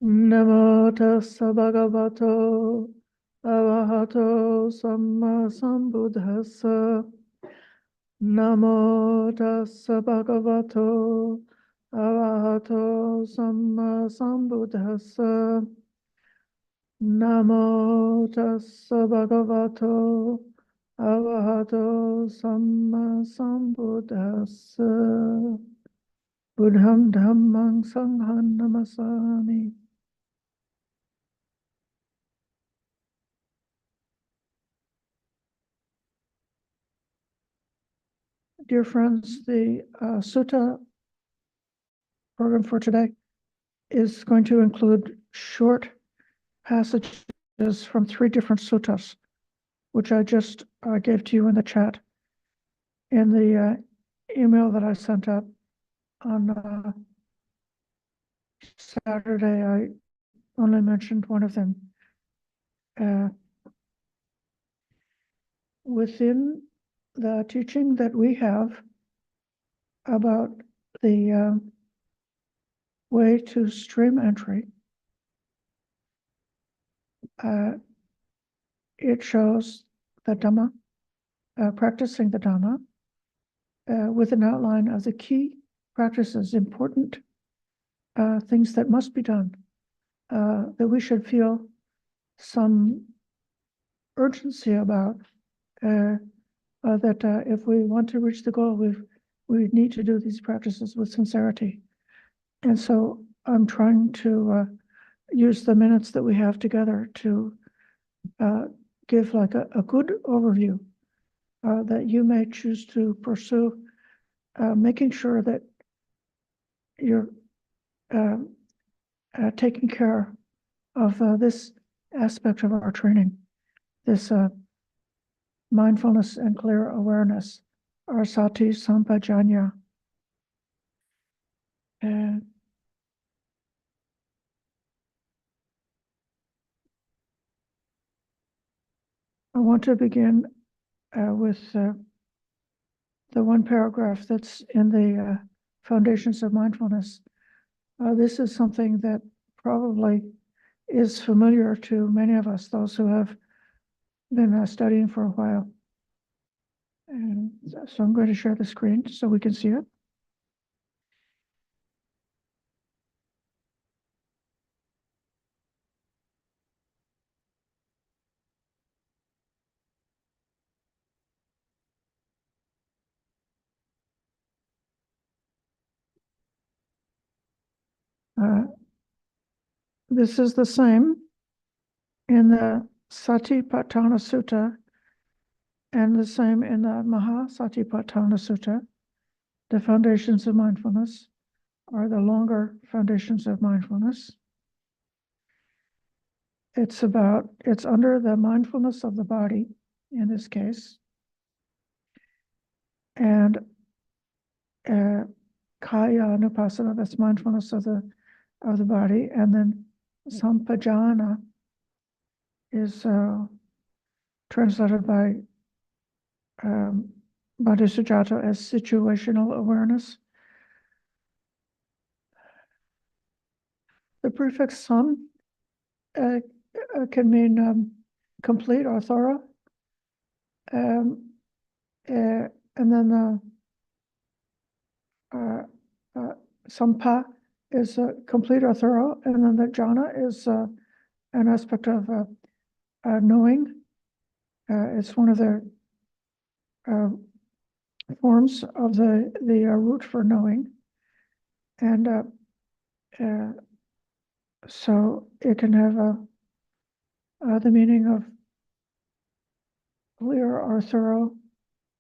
Namo tassa bhagavato arahato samma sambuddhassa. Namo tassa bhagavato arahato samma sambuddhassa. Namo tassa bhagavato arahato samma sambuddhassa. Buddham dhammang sangham namasami. Dear friends, the sutta program for today is going to include short passages from 3 different suttas, which I just gave to you in the chat. In the email that I sent out on Saturday, I only mentioned one of them. Within the teaching that we have about the way to stream entry, it shows the Dhamma, practicing the Dhamma, with an outline of the key practices, important things that must be done, that we should feel some urgency about, that if we want to reach the goal, we need to do these practices with sincerity. And so I'm trying to use the minutes that we have together to give like a good overview that you may choose to pursue, making sure that you're taking care of this aspect of our training, this mindfulness and clear awareness, our sati, sampajañña. And I want to begin with the one paragraph that's in the Foundations of Mindfulness. This is something that probably is familiar to many of us, those who have been studying for a while. And so I'm going to share the screen so we can see it. This is the same in the Satipatthana Sutta and the same in the Mahasatipatthana Sutta. The foundations of mindfulness are the longer foundations of mindfulness. It's under the mindfulness of the body in this case. And Kaya Anupassana, that's mindfulness of the body, and then sampajañña is translated by Bodhisattva as situational awareness. The prefix sam can mean complete or thorough, and then sampa is complete or thorough, and then the jhana is an aspect of knowing. It's one of the forms of the root for knowing, and so it can have the meaning of clear or thorough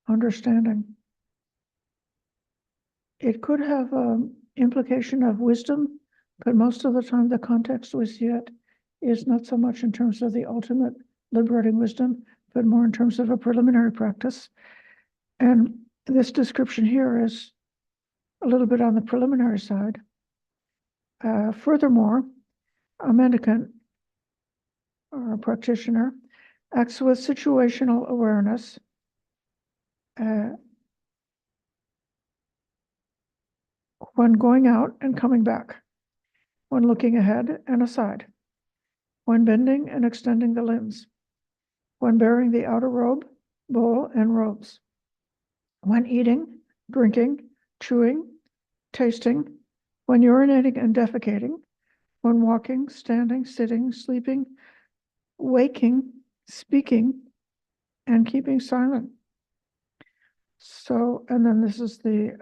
understanding. It could have implication of wisdom, but most of the time the context we see it is not so much in terms of the ultimate liberating wisdom, but more in terms of a preliminary practice. And this description here is a little bit on the preliminary side. Furthermore, a mendicant or a practitioner acts with situational awareness when going out and coming back. when looking ahead and aside, when bending and extending the limbs, when bearing the outer robe, bowl, and robes, when eating, drinking, chewing, tasting, when urinating and defecating, when walking, standing, sitting, sleeping, waking, speaking, and keeping silent. So, and then this is the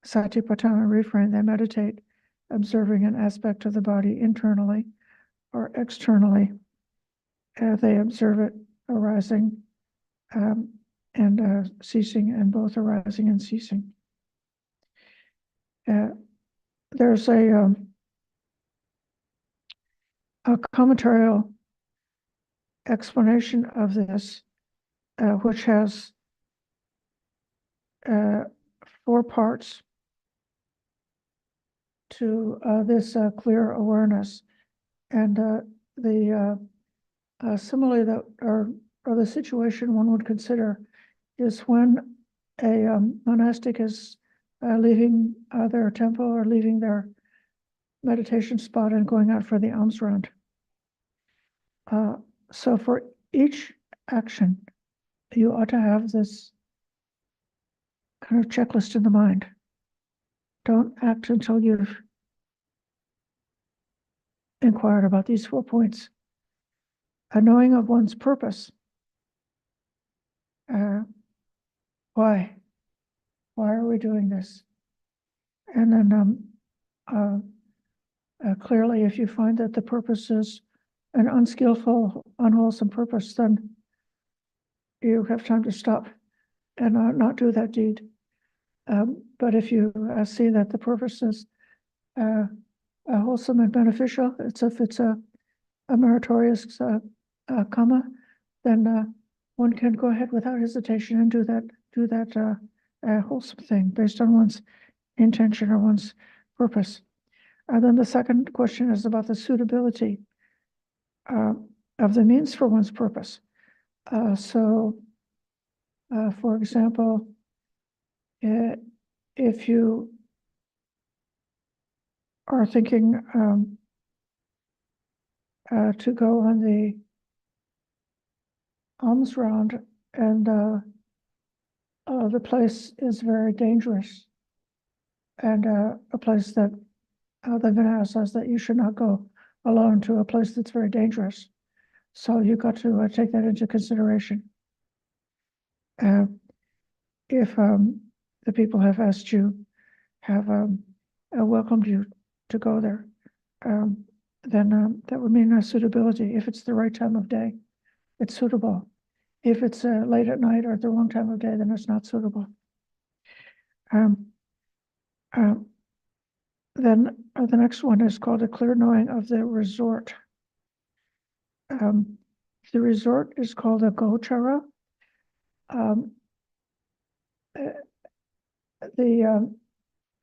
Satipatthana refrain. They meditate, observing an aspect of the body internally or externally. They observe it arising and ceasing, and both arising and ceasing. There's a commentarial explanation of this, which has 4 parts to this clear awareness. And the simile that, or the situation one would consider is when a monastic is leaving their temple or leaving their meditation spot and going out for the alms round. So for each action, you ought to have this kind of checklist in the mind. Don't act until you've inquired about these 4 points. A knowing of one's purpose. Why? Why are we doing this? And then clearly, if you find that the purpose is an unskillful, unwholesome purpose, then you have time to stop and not do that deed. But if you see that the purpose is wholesome and beneficial, if it's a meritorious karma, then one can go ahead without hesitation and do that wholesome thing based on one's intention or one's purpose. Then the second question is about the suitability of the means for one's purpose. So, for example, if you are thinking to go on the alms round and the place is very dangerous, and a place that the Vinaya says that you should not go alone to a place that's very dangerous. So you've got to take that into consideration. If the people have asked you, have welcomed you to go there, then that would mean a suitability. If it's the right time of day, it's suitable. If it's late at night or at the wrong time of day, then it's not suitable. Then the next one is called a clear knowing of the resort. The resort is called a gochara.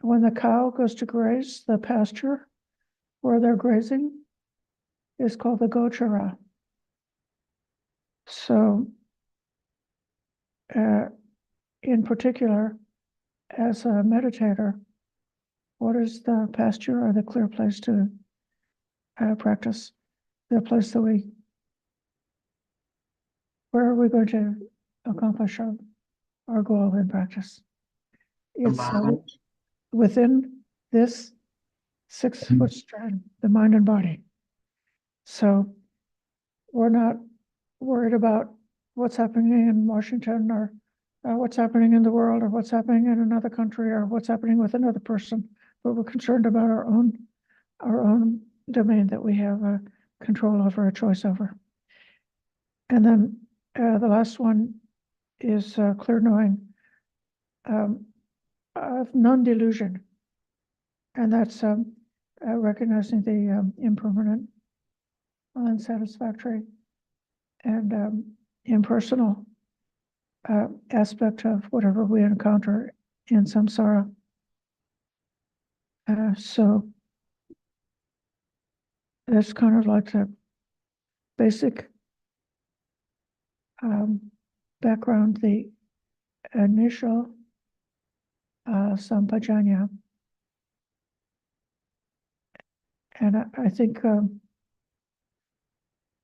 When the cow goes to graze, the pasture where they're grazing is called the gochara. So, in particular, as a meditator, what is the pasture or the clear place to practice? The place that where are we going to accomplish our goal in practice? It's within this 6-foot strand, the mind and body. So we're not worried about what's happening in Washington or what's happening in the world or what's happening in another country or what's happening with another person, but we're concerned about our own domain that we have control over, a choice over. And then the last one is clear knowing of non-delusion, and that's recognizing the impermanent, unsatisfactory, and impersonal aspect of whatever we encounter in samsara. So that's kind of like the basic background, the initial sampajañña. And I think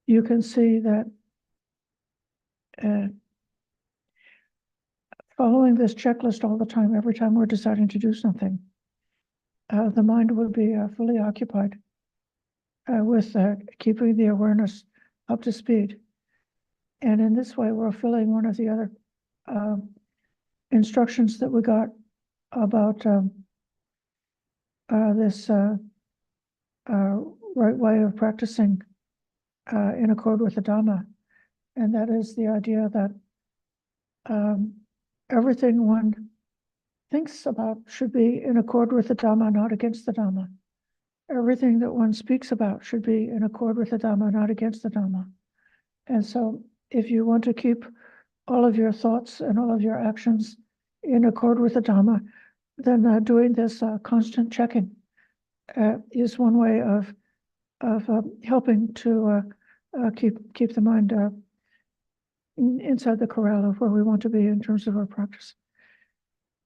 you can see that following this checklist all the time, every time we're deciding to do something, the mind would be fully occupied with keeping the awareness up to speed. And in this way, we're fulfilling one of the other instructions that we got about this right way of practicing in accord with the Dhamma. And that is the idea that everything one thinks about should be in accord with the Dhamma, not against the Dhamma. Everything that one speaks about should be in accord with the Dhamma, not against the Dhamma. And so if you want to keep all of your thoughts and all of your actions in accord with the Dhamma, then doing this constant checking is one way of helping to keep the mind inside the corral of where we want to be in terms of our practice.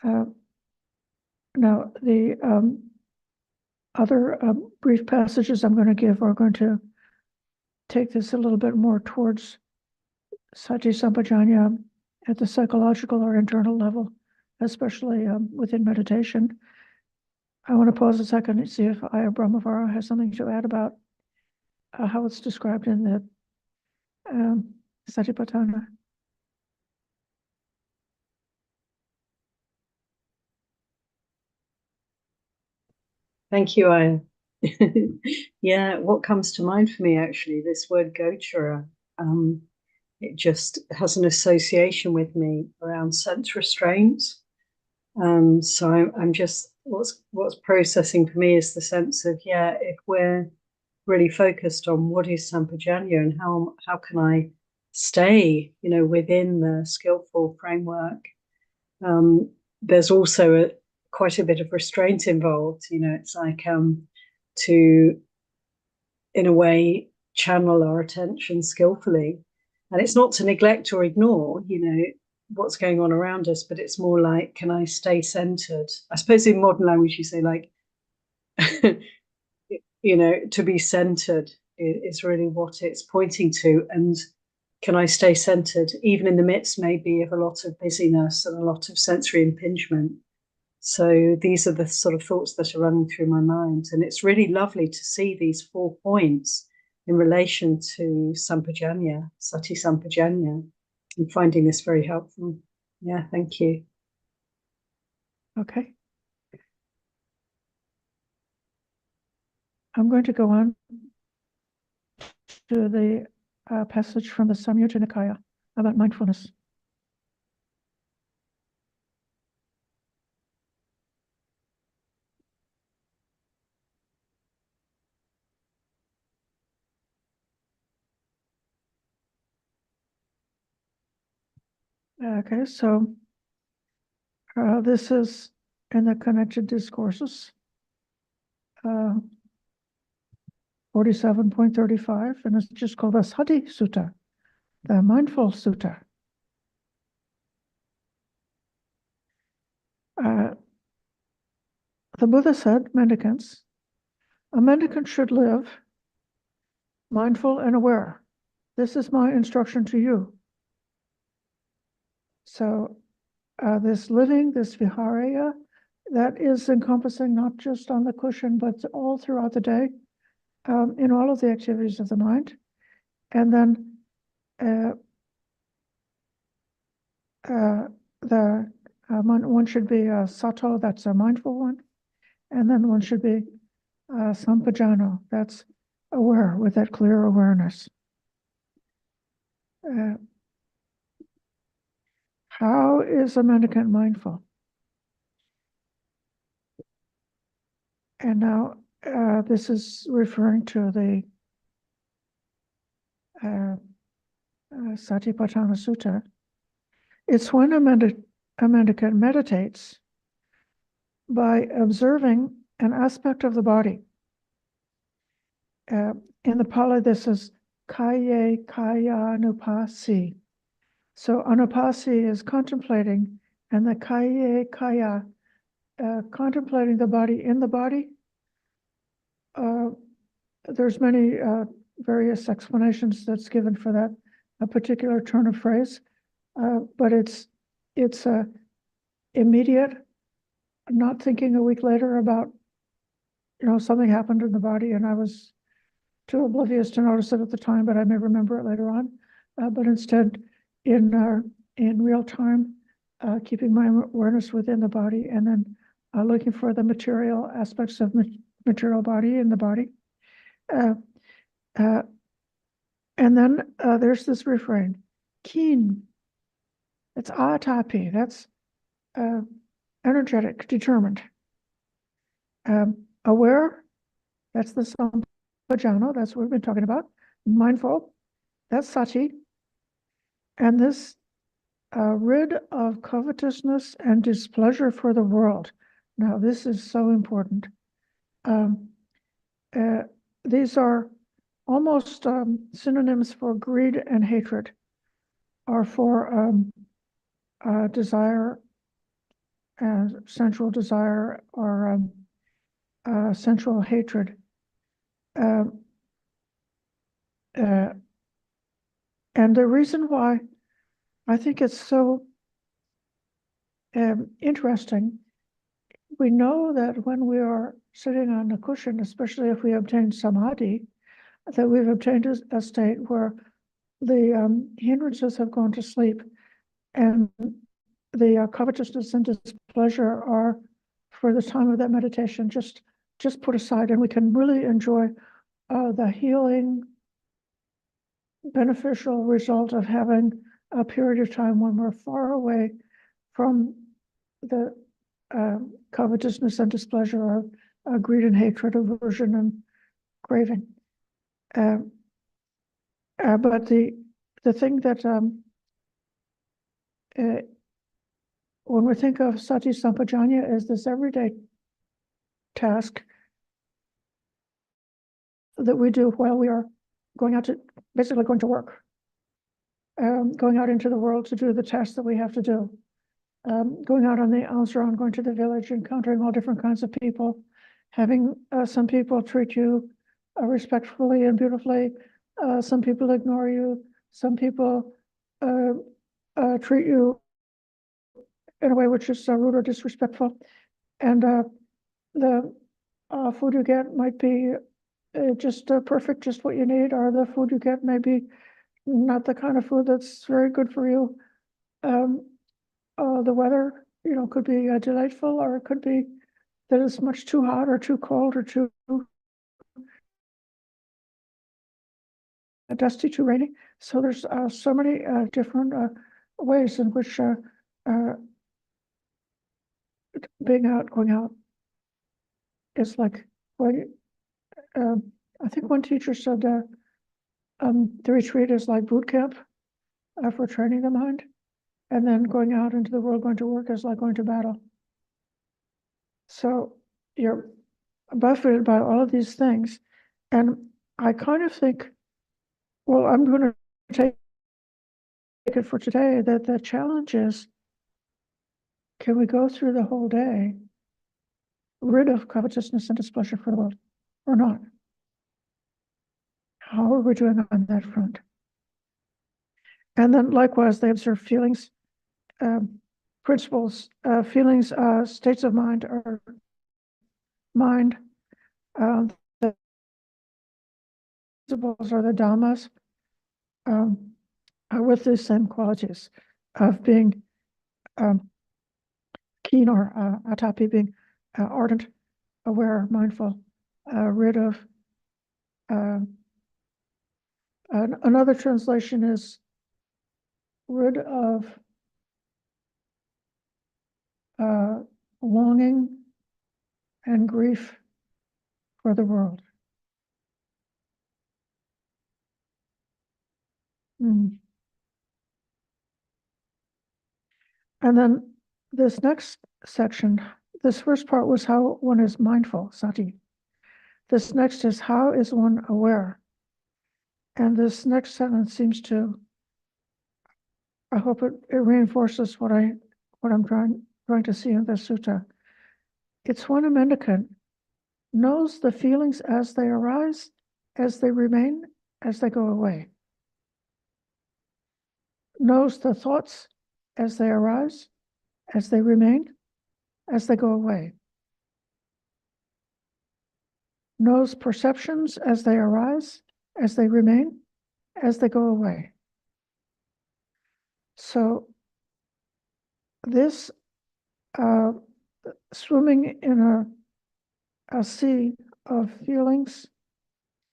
Now, the other brief passages I'm going to give are going to take this a little bit more towards sati sampajañña at the psychological or internal level, especially within meditation. I want to pause a second and see if Ayya Brahmavara has something to add about how it's described in the Satipatthana. Thank you, Ayya. Yeah, what comes to mind for me, actually, this word gochara, it just has an association with me around sense restraints. So I'm just, what's processing for me is the sense of, yeah, if we're really focused on what is sampajañña and how can I stay, within the skillful framework, there's also quite a bit of restraint involved. It's like to, in a way, channel our attention skillfully. And it's not to neglect or ignore, what's going on around us, but it's more like, can I stay centered? I suppose in modern language, you say like, to be centered is really what it's pointing to. And can I stay centered, even in the midst maybe of a lot of busyness and a lot of sensory impingement? So these are the sort of thoughts that are running through my mind. And it's really lovely to see these 4 points in relation to sampajañña, sati sampajañña. I'm finding this very helpful. Yeah, thank you. Okay. I'm going to go on to the passage from the Samyutta Nikaya about mindfulness. Okay, so this is in the Connected Discourses, 47.35, and it's just called the Sati Sutta, the Mindful Sutta. The Buddha said, mendicants, a mendicant should live mindful and aware. This is my instruction to you. So this living, this viharya, that is encompassing not just on the cushion, but all throughout the day, in all of the activities of the mind. And then one should be sato, that's a mindful one. And then one should be sampajañña, that's aware, with that clear awareness. How is a mendicant mindful? And now this is referring to the Satipatthana Sutta. It's when a mendicant meditates by observing an aspect of the body. In the Pali, this is kaya anupasi. So anupasi is contemplating, and the kaya, contemplating the body in the body, there's many various explanations that's given for that a particular turn of phrase, but it's immediate, not thinking a week later about, something happened in the body and I was too oblivious to notice it at the time, but I may remember it later on. But instead, in real time, keeping my awareness within the body, and then looking for the material aspects of material body in the body. And then there's this refrain, keen. It's atapi. That's energetic, determined. Aware. That's the sampajañña. That's what we've been talking about. Mindful. That's sati. And this rid of covetousness and displeasure for the world. Now, this is so important. These are almost synonyms for greed and hatred, or for desire, sensual desire, or sensual hatred. And the reason why I think it's so interesting, we know that when we are sitting on a cushion, especially if we obtain samadhi, that we've obtained a state where the hindrances have gone to sleep, and the covetousness and displeasure are, for the time of that meditation, just put aside, and we can really enjoy the healing, beneficial result of having a period of time when we're far away from the covetousness and displeasure, of greed and hatred, aversion and craving. But the thing that when we think of sati sampajañña as this everyday task that we do while we are basically going to work, going out into the world to do the tasks that we have to do, going out on the ausran, going to the village, encountering all different kinds of people, having some people treat you respectfully and beautifully, some people ignore you, some people treat you in a way which is rude or disrespectful, and the food you get might be just perfect, just what you need, or the food you get may be not the kind of food that's very good for you. The weather, could be delightful, or it could be that it's much too hot or too cold or too dusty, too rainy. So there's so many different ways in which going out is like, I think one teacher said the retreat is like boot camp for training the mind, and then going out into the world, going to work, is like going to battle. So you're buffeted by all of these things, and I kind of think, well, I'm going to take it for today that the challenge is, can we go through the whole day rid of covetousness and displeasure for the world, or not? How are we doing on that front? And then likewise, they observe feelings, principles, feelings, states of mind, or mind, the principles or the dhammas, with the same qualities of being keen, or atapi, being ardent, aware, mindful, rid of. Another translation is rid of longing and grief for the world. And then this next section, this first part was how one is mindful, sati. This next is how is one aware. And this next sentence seems to, I hope it reinforces what I'm trying to see in the sutta. It's when a mendicant knows the feelings as they arise as they remain, as they go away. Knows the thoughts as they arise, as they remain, as they go away. Knows perceptions as they arise, as they remain, as they go away. So this swimming in a sea of feelings,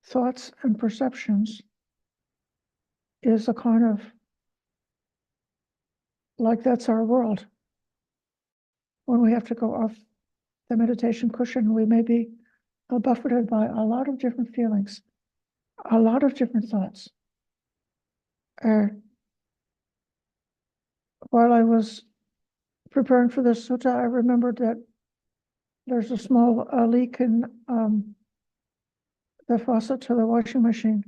thoughts, and perceptions is a kind of, like, that's our world. When we have to go off the meditation cushion, we may be buffeted by a lot of different feelings, a lot of different thoughts. While I was preparing for this sutta, I remembered that there's a small leak in the faucet to the washing machine.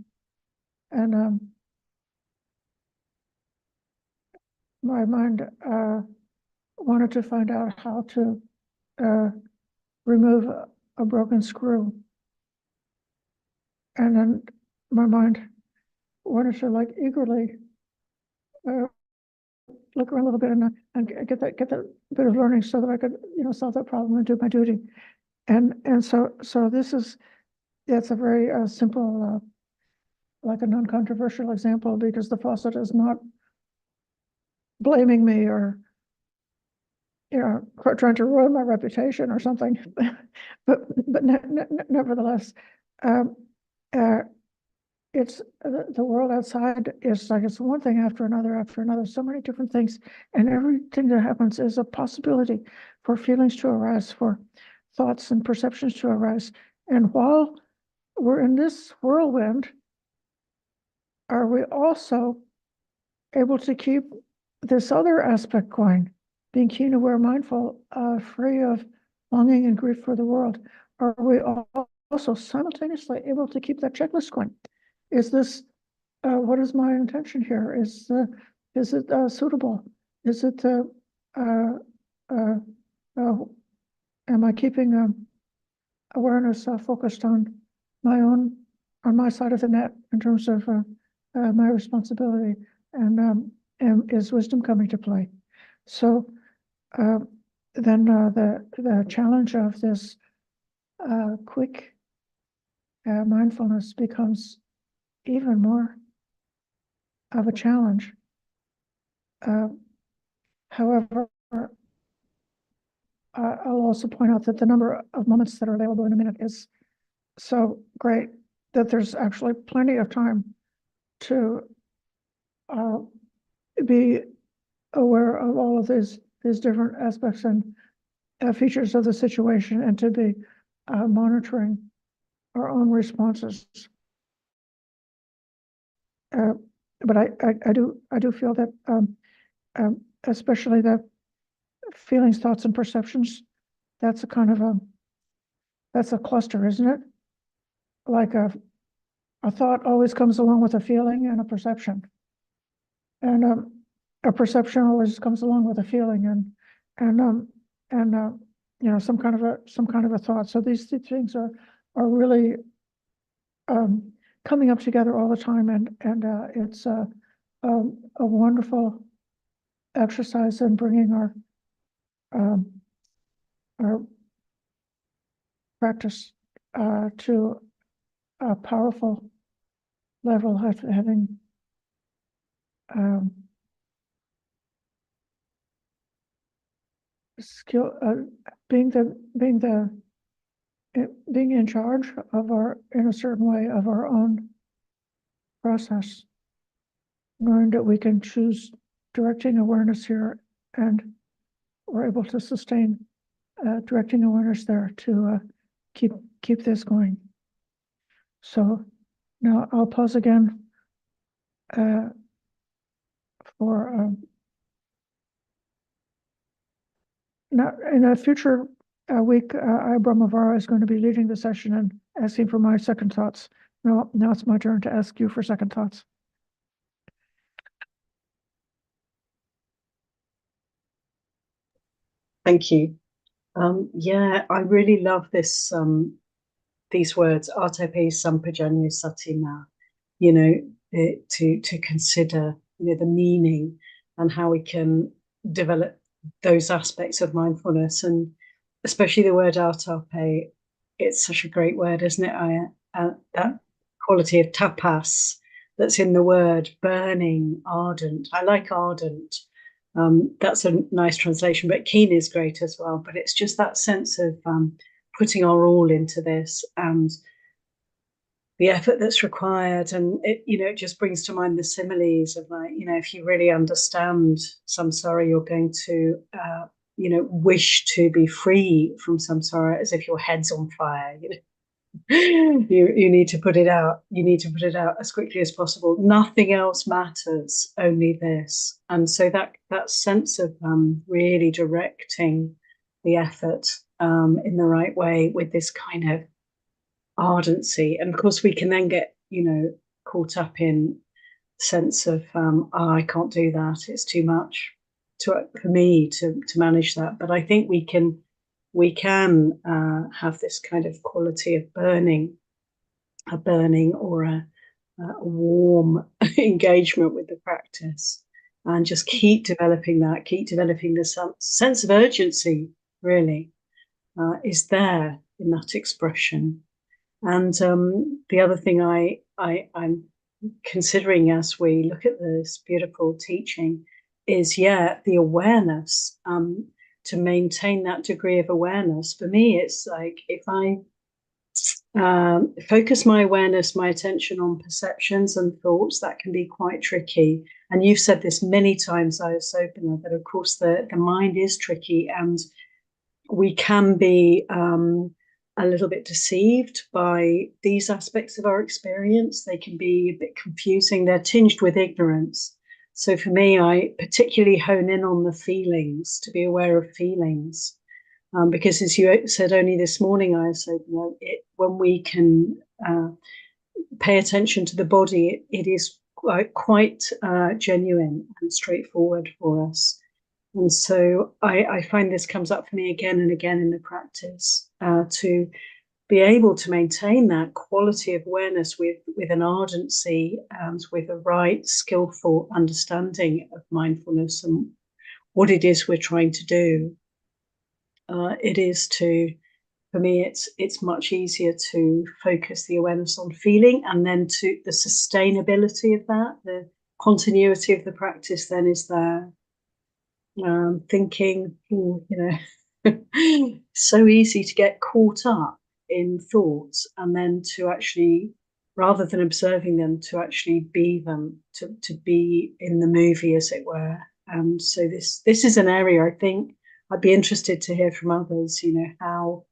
And my mind wanted to find out how to remove a broken screw. And then my mind wanted to, like, eagerly look around a little bit and get that bit of learning so that I could, solve that problem and do my duty. And so it's a very simple, like a non-controversial example, because the faucet is not blaming me or trying to ruin my reputation or something. but nevertheless, it's the world outside is like, it's one thing after another, so many different things, and everything that happens is a possibility for feelings to arise, for thoughts and perceptions to arise. And while we're in this whirlwind, are we also able to keep this other aspect going, being keen, aware, mindful, free of longing and grief for the world? Are we also simultaneously able to keep that checklist going? Is this, what is my intention here? Is it suitable? Is it, am I keeping awareness focused on my side of the net in terms of my responsibility? And is wisdom coming to play? So then the challenge of this quick mindfulness becomes even more of a challenge. However, I'll also point out that the number of moments that are available in a minute is so great that there's actually plenty of time to be aware of all of these different aspects and features of the situation, and to be monitoring our own responses. But I do feel that especially the feelings, thoughts, and perceptions, that's a kind of that's a cluster, isn't it? Like a thought always comes along with a feeling and a perception, and a perception always comes along with a feeling, and some kind of a thought. So these things are really coming up together all the time, and it's a wonderful exercise in bringing our practice to a powerful level, having skill, being in charge of in a certain way, of our own process, knowing that we can choose directing awareness here, and we're able to sustain directing awareness there to keep this going. So now I'll pause again for now. In a future week, Ayya Brahmavara is going to be leading the session and asking for my second thoughts. Now it's my turn to ask you for second thoughts. Thank you. Yeah, I really love this these words, atape sampajañña sati na, you know, to consider, you know, the meaning and how we can develop those aspects of mindfulness, and especially the word atape. It's such a great word, isn't it, Ayya? That quality of tapas that's in the word, burning, ardent. I like ardent. That's a nice translation, but keen is great as well. But it's just that sense of putting our all into this and the effort that's required. And it, you know, it just brings to mind the similes of, like, you know, if you really understand samsara, you're going to, you know, wish to be free from samsara as if your head's on fire, you know. You need to put it out. You need to put it out as quickly as possible. Nothing else matters, only this. And so that sense of really directing the effort in the right way with this kind of ardency. And of course, we can then get, you know, caught up in sense of oh, I can't do that. It's too much for me to manage that. But I think we can have this kind of quality of burning or a warm engagement with the practice, and just keep developing the sense of urgency, really, is there in that expression. And the other thing I'm considering as we look at this beautiful teaching is, the awareness, to maintain that degree of awareness. For me, it's like if I focus my awareness, my attention on perceptions and thoughts, that can be quite tricky. And you've said this many times, Sobhana, that of course the mind is tricky, and we can be a little bit deceived by these aspects of our experience. They can be a bit confusing. They're tinged with ignorance. So for me, I particularly hone in on the feelings, to be aware of feelings. Because as you said only this morning, I said, you know, when we can pay attention to the body, it is quite genuine and straightforward for us. And so I find this comes up for me again and again in the practice, to be able to maintain that quality of awareness with an ardency and with a right, skillful understanding of mindfulness and what it is we're trying to do. For me, it's much easier to focus the awareness on feeling, and then to the sustainability of that, the continuity of the practice then is there. Thinking, you know, so easy to get caught up in thoughts, and then to actually, rather than observing them, to actually be them, to be in the movie, as it were. And so this is an area I think I'd be interested to hear from others, you know,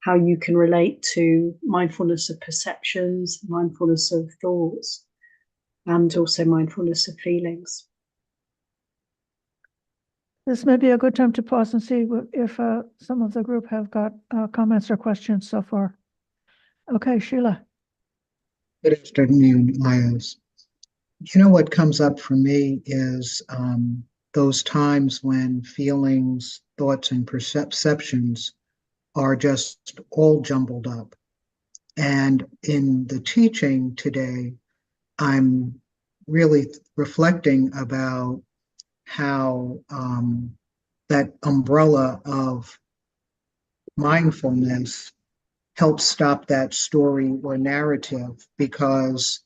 how you can relate to mindfulness of perceptions, mindfulness of thoughts, and also mindfulness of feelings. This may be a good time to pause and see if some of the group have got comments or questions so far. Okay, Sheila. Good afternoon, Ayas. You know, what comes up for me is those times when feelings, thoughts, and perceptions are just all jumbled up. And in the teaching today, I'm really reflecting about how that umbrella of mindfulness helps stop that story or narrative, because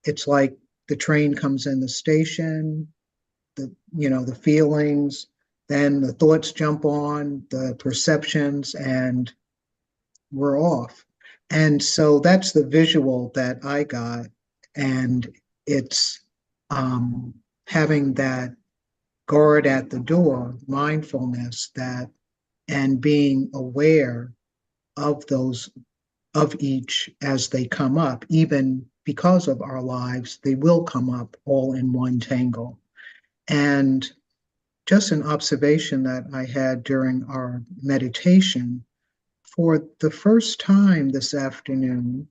it's like the train comes in the station, the feelings, then the thoughts jump on, the perceptions, and we're off. And so that's the visual that I got. And it's having that guard at the door, mindfulness, that, and being aware of those, of each as they come up. Even because of our lives, they will come up all in one tangle. And just an observation that I had during our meditation, for the first time this afternoon,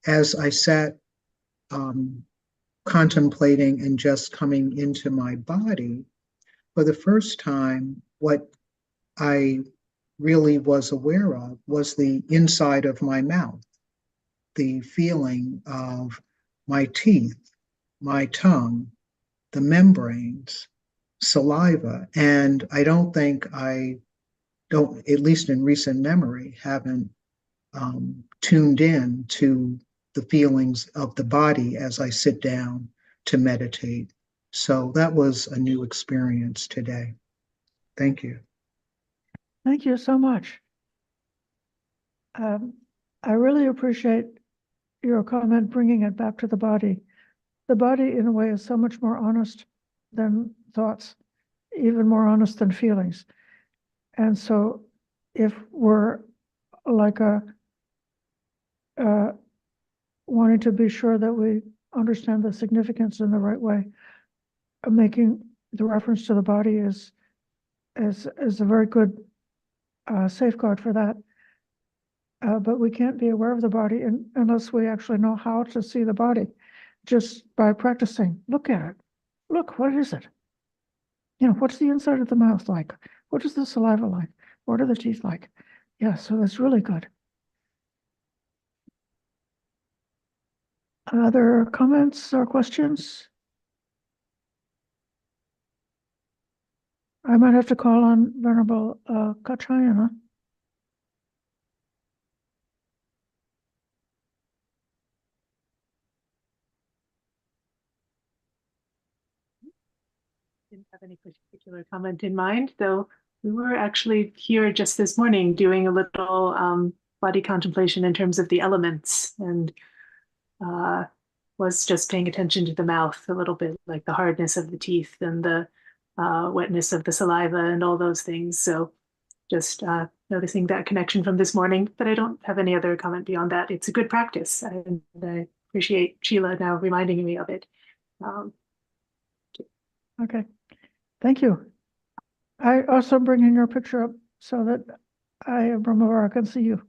as I sat contemplating and just coming into my body, for the first time, what I really was aware of was the inside of my mouth, the feeling of my teeth, my tongue, the membranes, saliva. And I don't think at least in recent memory, haven't tuned in to the feelings of the body as I sit down to meditate. So that was a new experience today. Thank you. Thank you so much. I really appreciate your comment bringing it back to the body. The body, in a way, is so much more honest than thoughts, even more honest than feelings. And so if we're like wanting to be sure that we understand the significance in the right way, making the reference to the body is a very good safeguard for that. But we can't be aware of the body unless we actually know how to see the body, just by practicing. Look at it. Look, what is it? You know, what's the inside of the mouth like? What is the saliva like? What are the teeth like? Yeah, so that's really good. Other comments or questions? I might have to call on Venerable Kachayana. Didn't have any particular comment in mind, though we were actually here just this morning doing a little body contemplation in terms of the elements, and was just paying attention to the mouth a little bit, like the hardness of the teeth and the wetness of the saliva and all those things. So just noticing that connection from this morning, but I don't have any other comment beyond that. It's a good practice, and I appreciate Sheila now reminding me of it. Okay, thank you. I also bring in your picture up so that Brahmavara can see you.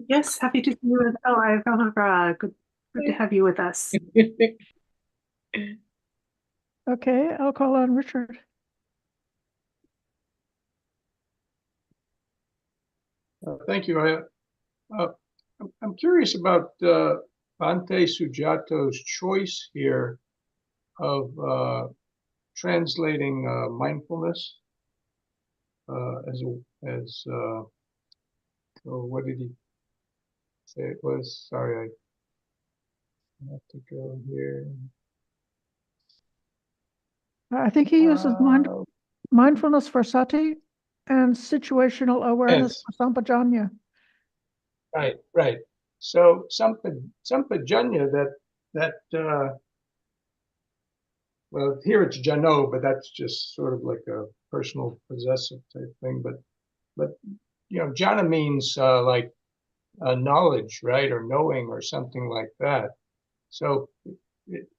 Yes, happy to see you. Oh, Brahmavara, good to have you with us. Okay, I'll call on Richard. Thank you. I'm curious about Bhante Sujato's choice here of translating mindfulness what did he say it was? Sorry, I have to go here. I think he uses mindfulness for sati and situational awareness for sampajañña. Right. So sampajañña that well, here it's jhano, but that's just sort of like a personal possessive type thing. But you know, jhana means like knowledge, right, or knowing, or something like that. So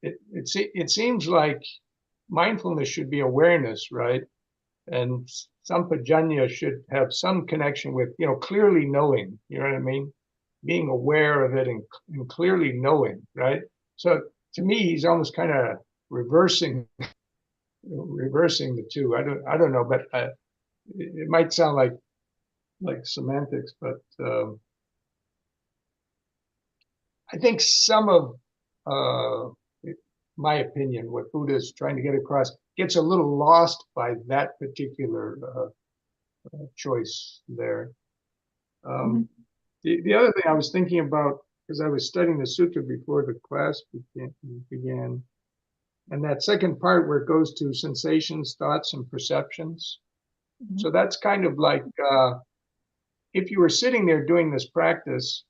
it seems like mindfulness should be awareness, right? And sampajañña should have some connection with, you know, clearly knowing. You know what I mean? Being aware of it and clearly knowing, right? So to me, he's almost kind of reversing the two. I don't know, but it might sound like semantics, but I think some of my opinion, what Buddha is trying to get across, gets a little lost by that particular choice there. The other thing I was thinking about, because I was studying the sutta before the class began, and that second part where it goes to sensations, thoughts, and perceptions. So that's kind of like if you were sitting there doing this practice,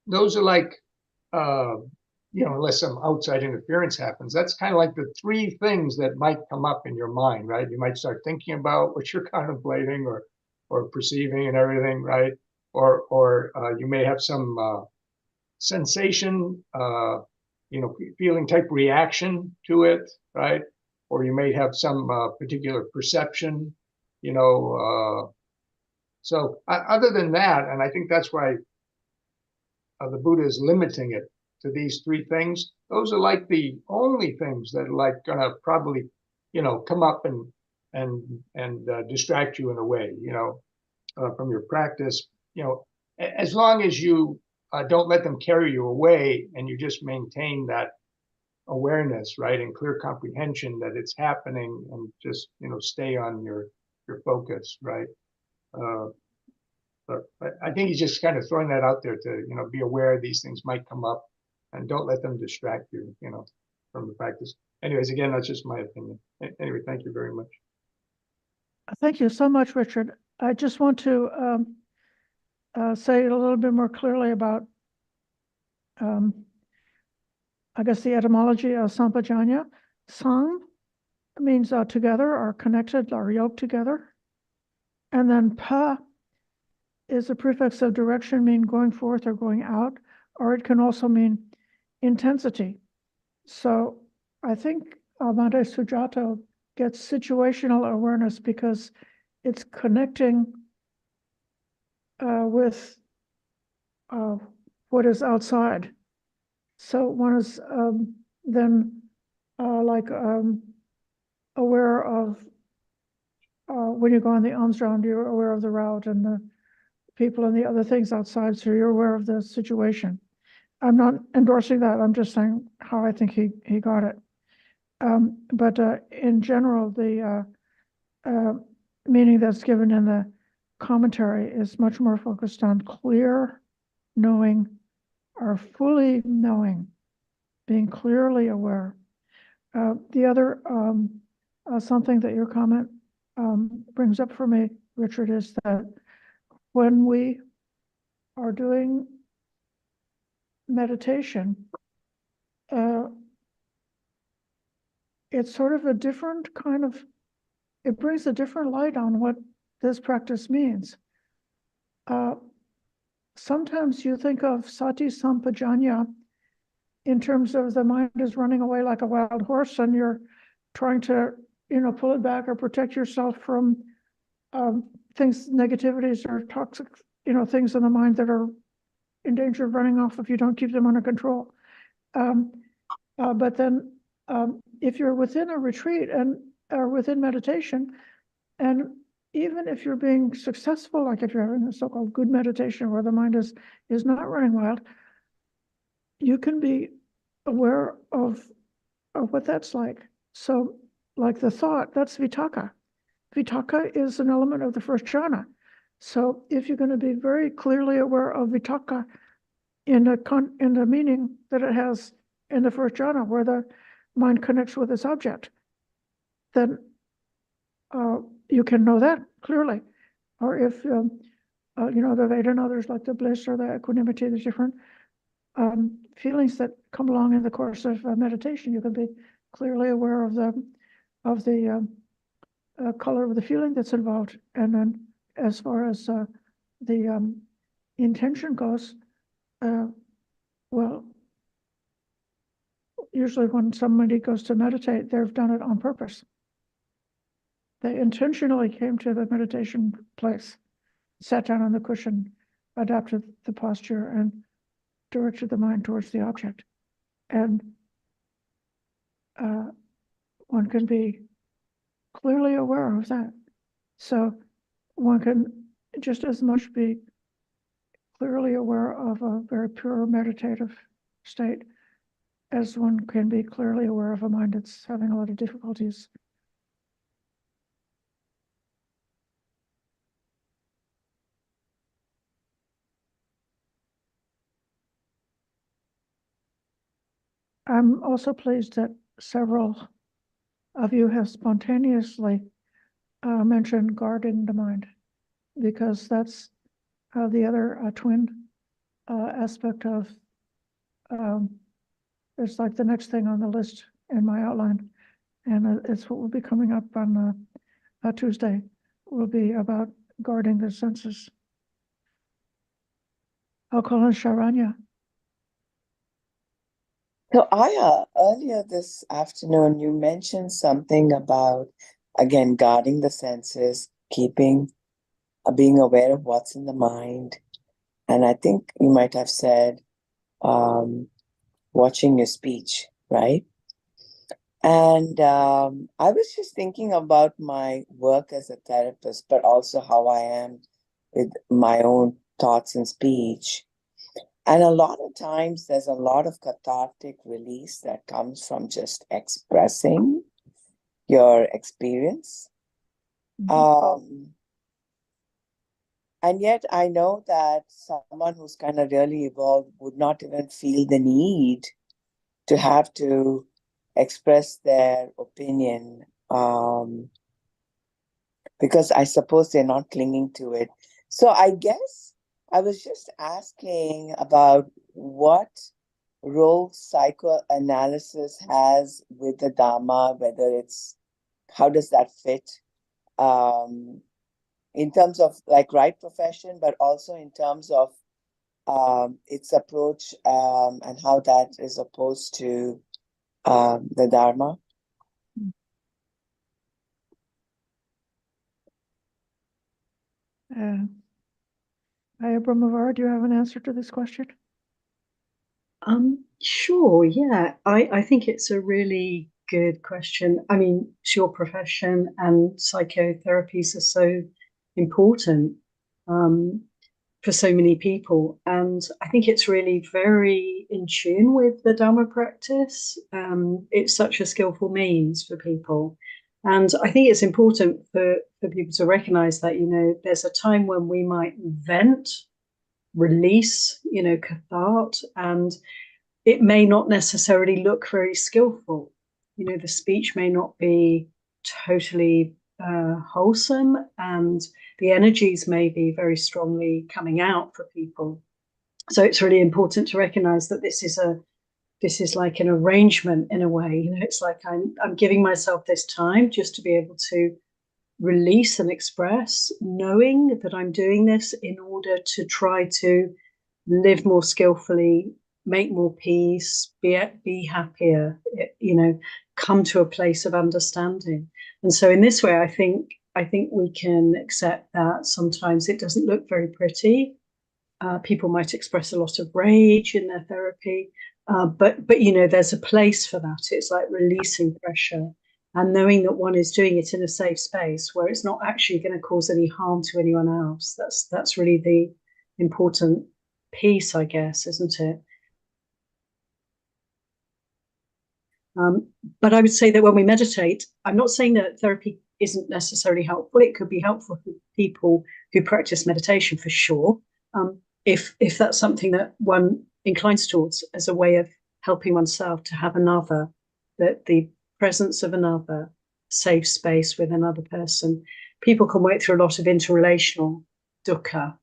those are like, you know, unless some outside interference happens, that's kind of like the three things that might come up in your mind, right? You might start thinking about what you're contemplating or perceiving and everything, right? Or you may have some sensation, you know, feeling type reaction to it, right? Or you may have some particular perception, you know. So other than that, and I think that's why the Buddha is limiting it to these three things. Those are like the only things that are like gonna probably, you know, come up and distract you in a way, from your practice. As long as you don't let them carry you away, and you just maintain that awareness, right, and clear comprehension that it's happening, and just stay on your focus, right. But I think he's just kind of throwing that out there to be aware these things might come up, and don't let them distract you, from the practice. Anyways, again, that's just my opinion. Anyway, thank you very much. Thank you so much, Richard. I just want to say it a little bit more clearly about, I guess, the etymology of sampajañña. Sang means together, or connected, or yoked together. And then pa is a prefix of direction, mean going forth or going out, or it can also mean intensity. So I think Bhante Sujato gets situational awareness because it's connecting with what is outside. So one is then aware of when you go on the alms round, you're aware of the route and the people and the other things outside, so you're aware of the situation. I'm not endorsing that. I'm just saying how I think he got it. But in general, the meaning that's given in the commentary is much more focused on clear knowing, or fully knowing, being clearly aware. The other something that your comment brings up for me, Richard, is that when we are doing meditation, it's sort of a different kind of, it brings a different light on what this practice means. Sometimes you think of sati sampajañña in terms of the mind is running away like a wild horse, and you're trying to, pull it back or protect yourself from things, negativities or toxic, things in the mind that are in danger of running off if you don't keep them under control. But then if you're within a retreat or within meditation, and even if you're being successful, like if you're having a so-called good meditation where the mind is not running wild, you can be aware of what that's like. So like the thought, that's vitakka. Vitakka is an element of the first jhana. So if you're going to be very clearly aware of vitakka in the meaning that it has in the first jhana, where the mind connects with its object, then you can know that clearly. Or if the Vedana, there's like the bliss or the equanimity, there's different feelings that come along in the course of meditation. You can be clearly aware of the color of the feeling that's involved. And then as far as the intention goes, well, usually when somebody goes to meditate, they've done it on purpose. They intentionally came to the meditation place, sat down on the cushion, adapted the posture, and directed the mind towards the object. And one can be clearly aware of that. So one can just as much be clearly aware of a very pure meditative state as one can be clearly aware of a mind that's having a lot of difficulties. I'm also pleased that several of you have spontaneously mentioned guarding the mind, because that's the other twin aspect of, it's like the next thing on the list in my outline, and it's what will be coming up on Tuesday, will be about guarding the senses. I'll call on Sharanya. So Ayya, earlier this afternoon, you mentioned something about, again, guarding the senses, being aware of what's in the mind. And I think you might have said, watching your speech, right? And I was just thinking about my work as a therapist, but also how I am with my own thoughts and speech. And a lot of times there's a lot of cathartic release that comes from just expressing your experience. And yet I know that someone who's kind of really evolved would not even feel the need to have to express their opinion, because I suppose they're not clinging to it. So I guess I was just asking about what role psychoanalysis has with the Dharma, how does that fit in terms of like right profession, but also in terms of its approach and how that is opposed to the Dharma. Ayya, Brahmavara, do you have an answer to this question? Sure, yeah. I think it's a really good question. I mean, it's your profession and psychotherapies are so important for so many people. And I think it's really very in tune with the Dhamma practice. It's such a skillful means for people. And I think it's important for people to recognize that, there's a time when we might vent, release, cathart, and it may not necessarily look very skillful. The speech may not be totally wholesome, and the energies may be very strongly coming out for people. So it's really important to recognize that this is like an arrangement in a way. It's like I'm giving myself this time just to be able to release and express, knowing that I'm doing this in order to try to live more skillfully, make more peace, be happier, come to a place of understanding. And so in this way, I think we can accept that sometimes it doesn't look very pretty. People might express a lot of rage in their therapy, but there's a place for that. It's like releasing pressure and knowing that one is doing it in a safe space where it's not actually going to cause any harm to anyone else. That's really the important piece, I guess, isn't it? But I would say that when we meditate, I'm not saying that therapy isn't necessarily helpful. It could be helpful for people who practice meditation for sure. If that's something that one inclines towards as a way of helping oneself to have that the presence of another, safe space with another person, people can work through a lot of interrelational dukkha,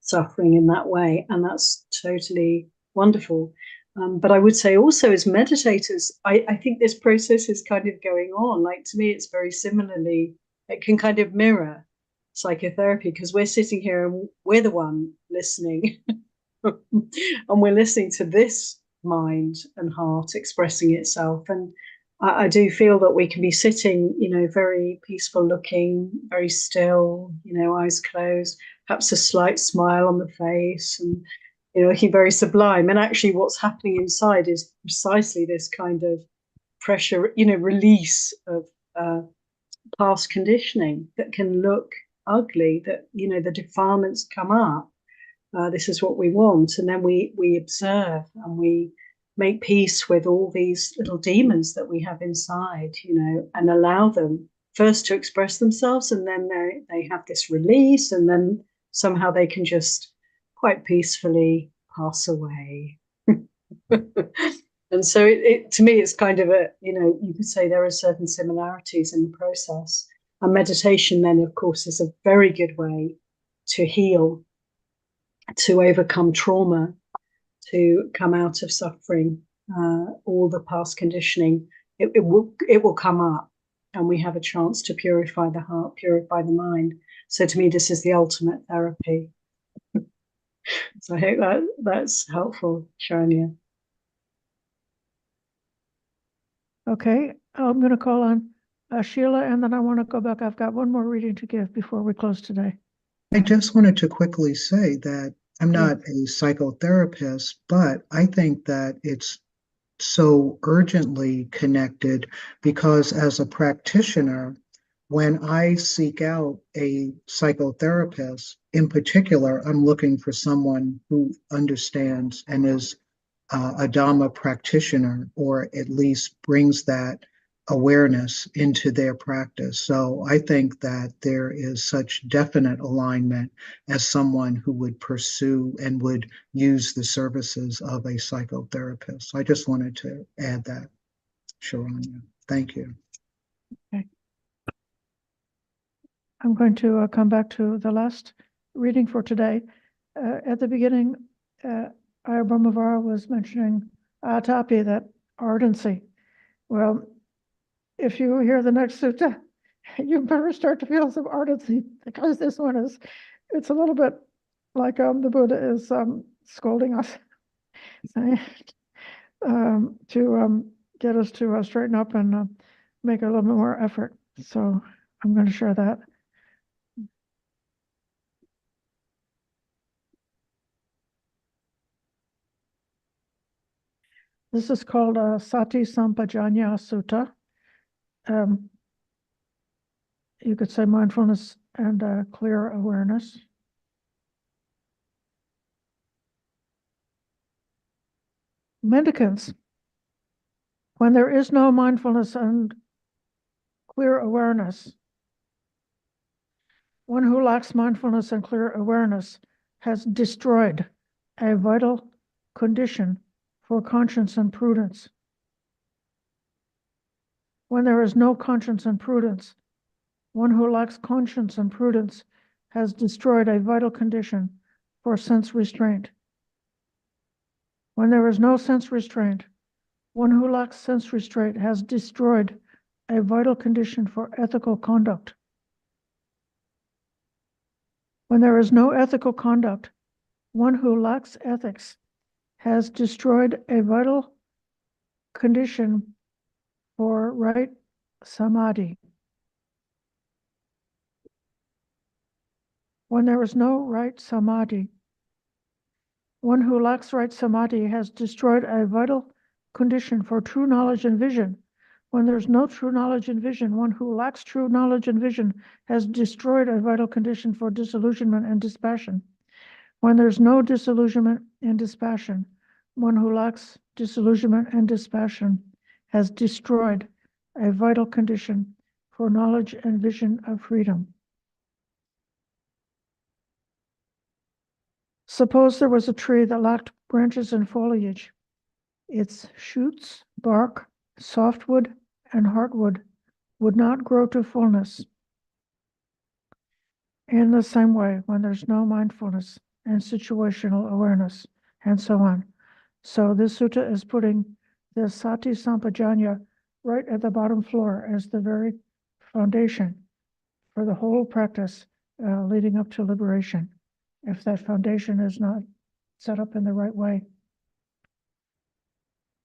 suffering in that way, and that's totally wonderful. But I would say also as meditators, I think this process is kind of going on. Like to me, it's very similarly, it can kind of mirror psychotherapy because we're sitting here and we're the one listening and we're listening to this mind and heart expressing itself. And I do feel that we can be sitting, very peaceful looking, very still, eyes closed, perhaps a slight smile on the face and, looking very sublime. And actually what's happening inside is precisely this kind of pressure, release of past conditioning that can look ugly, that, the defilements come up. This is what we want. And then we observe and we make peace with all these little demons that we have inside, and allow them first to express themselves. And then they have this release, and then somehow they can just quite peacefully pass away. And so it to me, it's kind of you could say there are certain similarities in the process. And meditation then, of course, is a very good way to heal, to overcome trauma, to come out of suffering, all the past conditioning. It will come up, and we have a chance to purify the heart, purify the mind. So to me, this is the ultimate therapy. So I hope that's helpful, Sharanya. Okay, I'm going to call on Sheila, and then I want to go back. I've got one more reading to give before we close today. I just wanted to quickly say that I'm not a psychotherapist, but I think that it's so urgently connected because as a practitioner, when I seek out a psychotherapist, in particular, I'm looking for someone who understands and is a Dhamma practitioner, or at least brings that awareness into their practice. So I think that there is such definite alignment as someone who would pursue and would use the services of a psychotherapist. I just wanted to add that, Sharanya. Thank you. I'm going to come back to the last reading for today. At the beginning, Ayya Brahmavara was mentioning atapi, that ardency. Well, if you hear the next sutta, you better start to feel some ardency, because this one it's a little bit like the Buddha is scolding us to get us to straighten up and make a little bit more effort. So I'm going to share that. This is called Sati Sampajañña Sutta. You could say mindfulness and clear awareness. Mendicants, when there is no mindfulness and clear awareness, one who lacks mindfulness and clear awareness has destroyed a vital condition for conscience and prudence. When there is no conscience and prudence, one who lacks conscience and prudence has destroyed a vital condition for sense restraint. When there is no sense restraint, one who lacks sense restraint has destroyed a vital condition for ethical conduct. When there is no ethical conduct, one who lacks ethics has destroyed a vital condition for right samadhi. When there is no right samadhi, one who lacks right samadhi has destroyed a vital condition for true knowledge and vision. When there's no true knowledge and vision, one who lacks true knowledge and vision has destroyed a vital condition for disillusionment and dispassion. When there's no disillusionment and dispassion, one who lacks disillusionment and dispassion has destroyed a vital condition for knowledge and vision of freedom. Suppose there was a tree that lacked branches and foliage. Its shoots, bark, softwood, and heartwood would not grow to fullness. In the same way, when there's no mindfulness and situational awareness, and so on. So this sutta is putting the sati sampajañña right at the bottom floor as the very foundation for the whole practice leading up to liberation. If that foundation is not set up in the right way,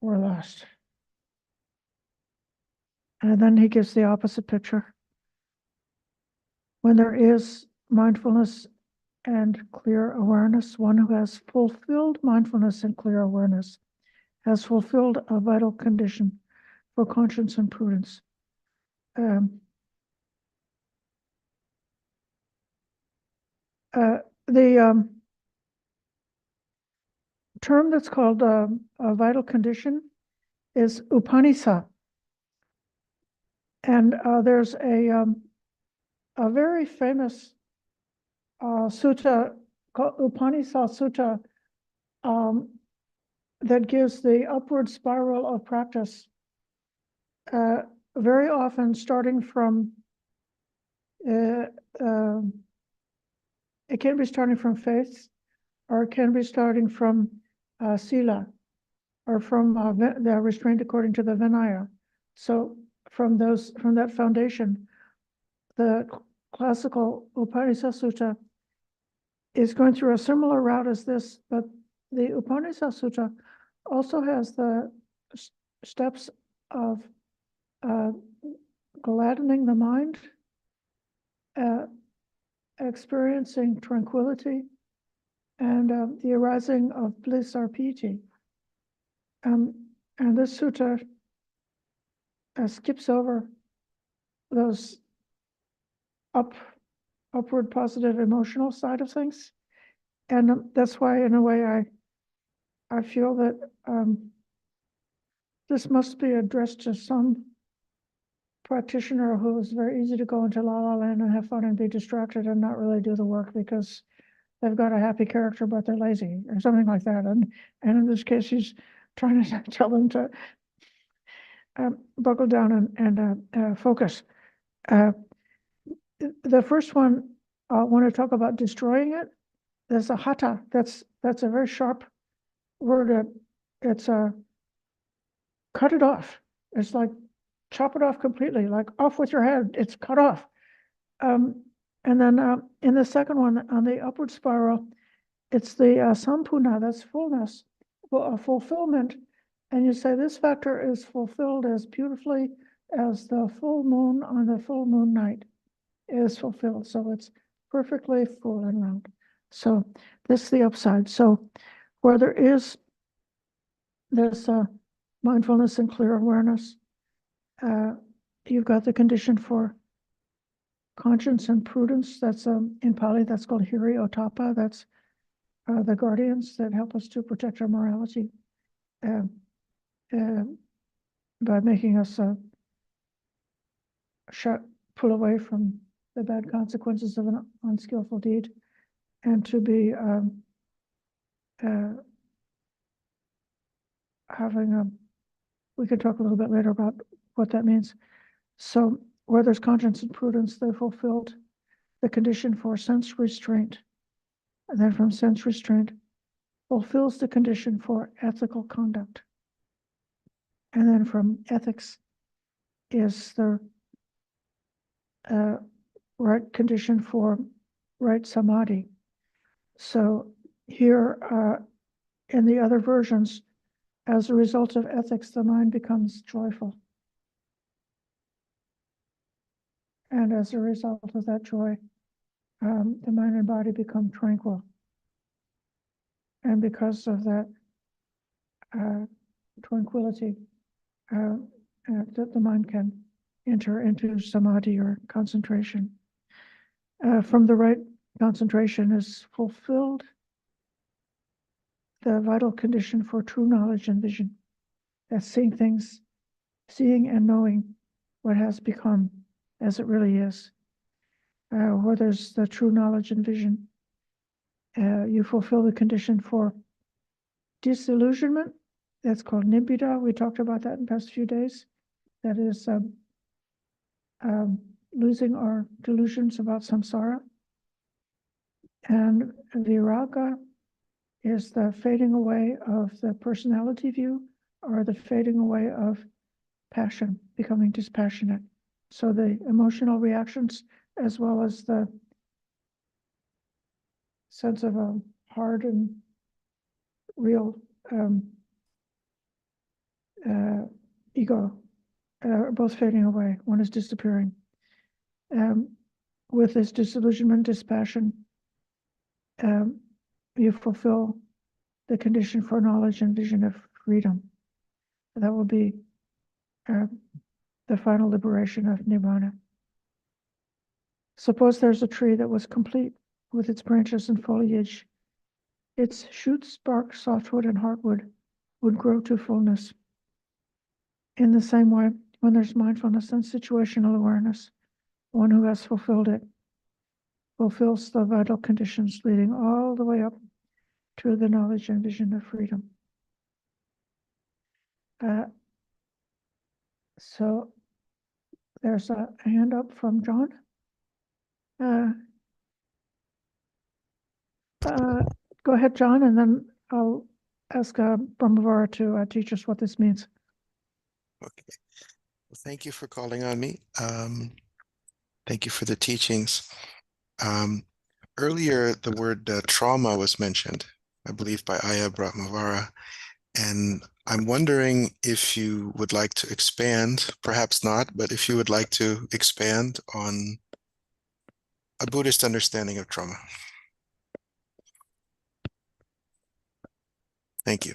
we're lost. And then he gives the opposite picture. When there is mindfulness and clear awareness, one who has fulfilled mindfulness and clear awareness has fulfilled a vital condition for conscience and prudence. The term that's called a vital condition is Upanisa. And there's a very famous sutta called Upanisa Sutta that gives the upward spiral of practice, very often starting from, it can be starting from faith, or it can be starting from sila, or from the restraint according to the Vinaya. So from that foundation, the classical Upanisa Sutta is going through a similar route as this, but the Upanisa Sutta also has the steps of gladdening the mind, experiencing tranquility, and the arising of bliss or piti. And this sutta skips over those upward positive emotional side of things. And that's why, in a way, I feel that this must be addressed to some practitioner who is very easy to go into la la land and have fun and be distracted and not really do the work because they've got a happy character, but they're lazy or something like that. And in this case, he's trying to tell them to buckle down and focus. The first one, I want to talk about destroying it. There's a hatha. That's a very sharp word. It's cut it off. It's like chop it off completely, like off with your head. It's cut off. And then in the second one, on the upward spiral, it's the sampuna, that's fullness, fulfillment. And you say this factor is fulfilled as beautifully as the full moon on the full moon night is fulfilled. So it's perfectly full and round. So this is the upside. So where there's mindfulness and clear awareness, you've got the condition for conscience and prudence. That's in Pali, that's called Hiri Otapa. That's the guardians that help us to protect our morality by making us pull away from the bad consequences of an unskillful deed, and to be we can talk a little bit later about what that means. So where there's conscience and prudence, they fulfilled the condition for sense restraint. And then from sense restraint fulfills the condition for ethical conduct. And then from ethics is the right condition for right samadhi. So here in the other versions, as a result of ethics, the mind becomes joyful. And as a result of that joy, the mind and body become tranquil. And because of that tranquility, that the mind can enter into samadhi or concentration. From the right concentration is fulfilled the vital condition for true knowledge and vision. That's seeing and knowing what has become as it really is. Where there's the true knowledge and vision, you fulfill the condition for disillusionment. That's called nibbida. We talked about that in the past few days. That is losing our delusions about samsara. And viraga is the fading away of the personality view, or the fading away of passion, becoming dispassionate. So the emotional reactions, as well as the sense of a hard and real ego, are both fading away. One is disappearing. With this disillusionment, dispassion, you fulfill the condition for knowledge and vision of freedom. That will be the final liberation of Nibbana. Suppose there's a tree that was complete with its branches and foliage. Its shoots, bark, softwood, and heartwood would grow to fullness. In the same way, when there's mindfulness and situational awareness, one who has fulfilled it fulfills the vital conditions leading all the way up to the knowledge and vision of freedom. So there's a hand up from John. Go ahead, John, and then I'll ask Brahmavara to teach us what this means. Okay. Well, thank you for calling on me. Thank you for the teachings. Earlier, the word trauma was mentioned, I believe, by Ayya Brahmavara. And I'm wondering if you would like to expand, perhaps not, but if you would like to expand on a Buddhist understanding of trauma. Thank you.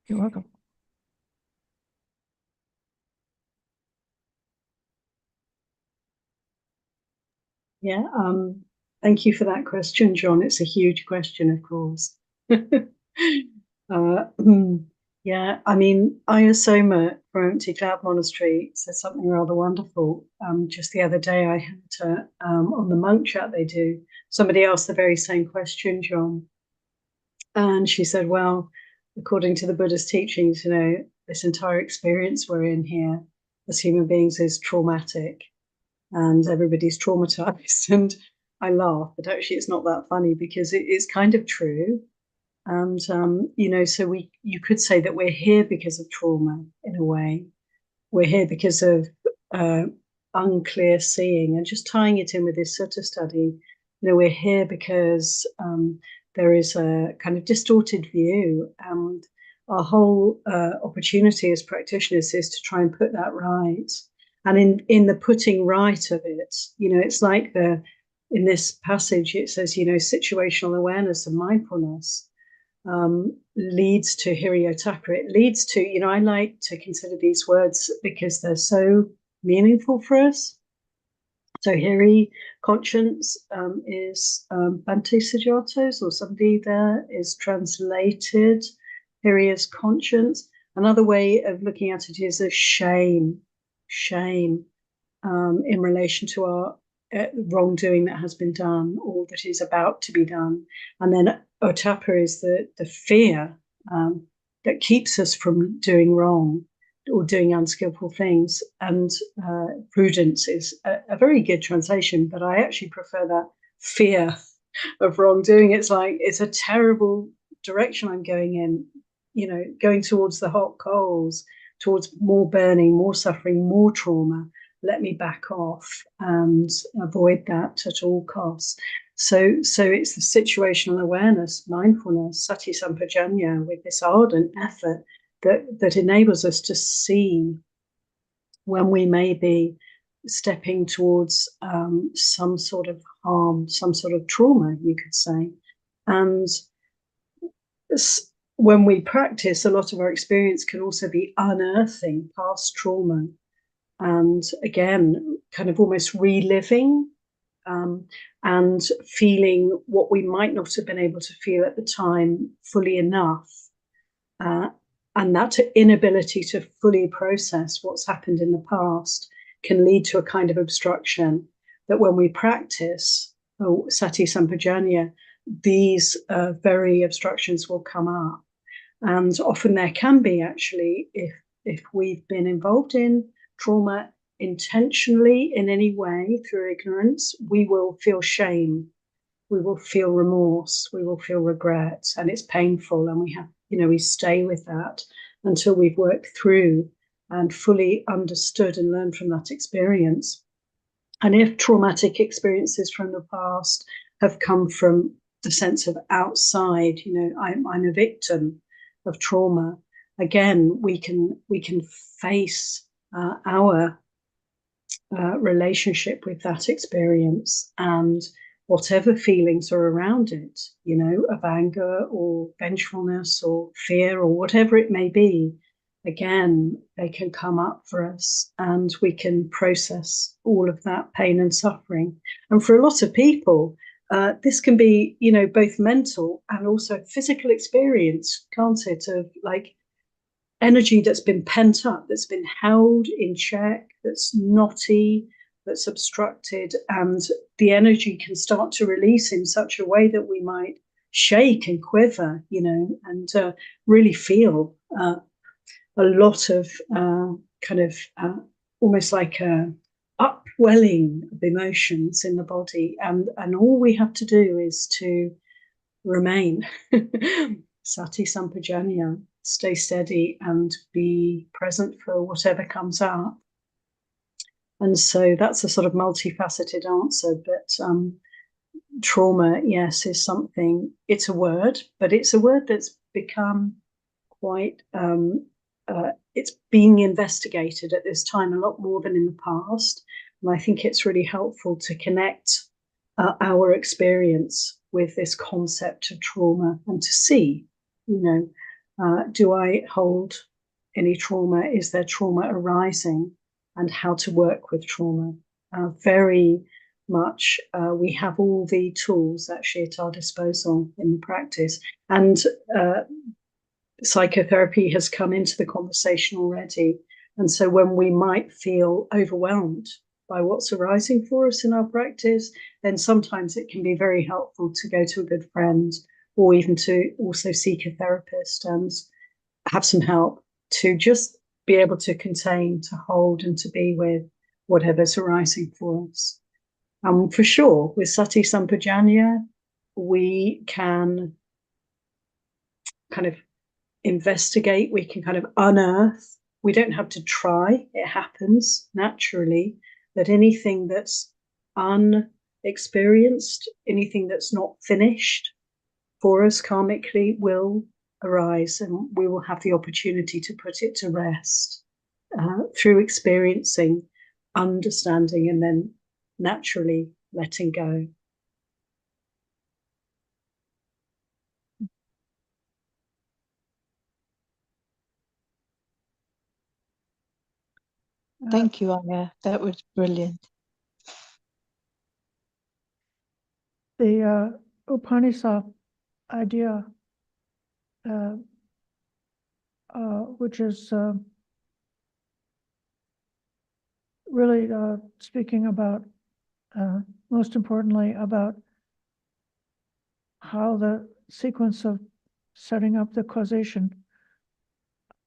You're welcome. Yeah, thank you for that question, John. It's a huge question, of course. Yeah, I mean, Ayya Soma from Empty Cloud Monastery said something rather wonderful. Just the other day, I had on the monk chat they do, somebody asked the very same question, John. And she said, well, according to the Buddha's teachings, you know, this entire experience we're in here as human beings is traumatic and everybody's traumatized. And I laugh, but actually it's not that funny because it is kind of true. And, you know, so you could say that we're here because of trauma in a way. We're here because of unclear seeing, and just tying it in with this sutta study, you know, we're here because there is a kind of distorted view, and our whole opportunity as practitioners is to try and put that right. And in the putting right of it, you know, it's like in this passage, it says, you know, situational awareness and mindfulness leads to hiriotaka. It leads to, you know, I like to consider these words because they're so meaningful for us. So hiri, conscience, is Bhante Sujatos, or somebody there is translated. Hiri is conscience. Another way of looking at it is a shame in relation to our wrongdoing that has been done or that is about to be done. And then otapa is the fear that keeps us from doing wrong or doing unskillful things. And prudence is a very good translation, but I actually prefer that fear of wrongdoing. It's like, it's a terrible direction I'm going in, you know, going towards the hot coals, towards more burning, more suffering, more trauma. Let me back off and avoid that at all costs. So it's the situational awareness, mindfulness, sati, sampajañña, with this ardent effort that enables us to see when we may be stepping towards some sort of harm, some sort of trauma, you could say. And when we practice, a lot of our experience can also be unearthing past trauma. And again, kind of almost reliving and feeling what we might not have been able to feel at the time fully enough. And that inability to fully process what's happened in the past can lead to a kind of obstruction that when we practice sati sampajañña, these very obstructions will come up. And often there can be, actually, if we've been involved in trauma intentionally in any way through ignorance, we will feel shame, we will feel remorse, we will feel regret, and it's painful. And we have, you know, we stay with that until we've worked through and fully understood and learned from that experience. And if traumatic experiences from the past have come from the sense of outside, you know, I'm a victim of trauma, again, we can face our relationship with that experience and whatever feelings are around it, you know, of anger or vengefulness or fear or whatever it may be. Again, they can come up for us and we can process all of that pain and suffering. And for a lot of people, this can be, you know, both mental and also physical experience, can't it? Of like energy that's been pent up, that's been held in check, that's knotty, that's obstructed, and the energy can start to release in such a way that we might shake and quiver, you know, and really feel a lot of kind of almost like a upwelling of emotions in the body. And all we have to do is to remain sati sampajañña, stay steady and be present for whatever comes up. And so that's a sort of multifaceted answer, but trauma, yes, is something, it's a word, but it's a word that's become quite, it's being investigated at this time a lot more than in the past. And I think it's really helpful to connect our experience with this concept of trauma and to see, you know, do I hold any trauma? Is there trauma arising? And how to work with trauma. Very much, we have all the tools actually at our disposal in the practice. And psychotherapy has come into the conversation already. And so when we might feel overwhelmed by what's arising for us in our practice, then sometimes it can be very helpful to go to a good friend, or even to also seek a therapist and have some help to just be able to contain, to hold, and to be with whatever's arising for us. For sure, with sati sampajañña, we can kind of investigate, we can kind of unearth. We don't have to try, it happens naturally, that anything that's unexperienced, anything that's not finished for us karmically will arise, and we will have the opportunity to put it to rest through experiencing, understanding, and then naturally letting go. Thank you, Ayya. That was brilliant. The Upanishad idea, which is really speaking about, most importantly, about how the sequence of setting up the causation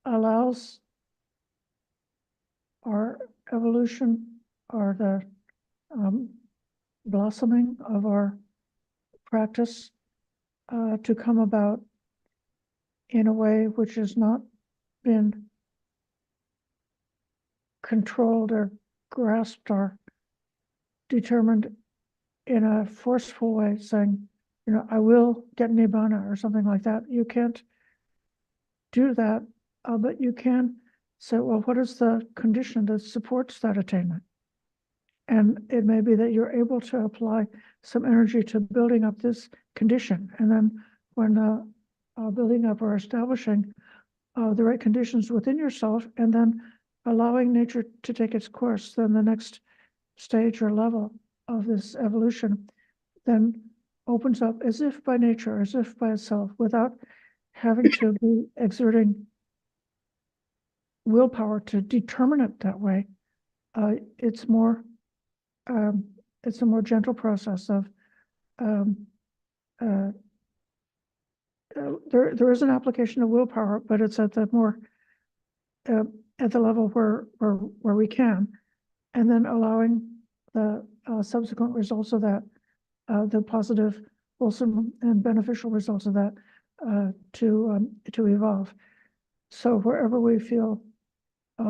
allows our evolution, or the blossoming of our practice to come about in a way which has not been controlled or grasped or determined in a forceful way, saying, I will get nibbana or something like that. You can't do that, but you can say, well, what is the condition that supports that attainment? And it may be that you're able to apply some energy to building up this condition. And then when building up or establishing the right conditions within yourself, and then allowing nature to take its course, then the next stage or level of this evolution then opens up as if by nature, as if by itself, without having to be exerting willpower to determine it that way. It's a more gentle process of there is an application of willpower, but it's at the more at the level where we can, and then allowing the subsequent results of that, the positive, wholesome, and beneficial results of that to evolve. So wherever we feel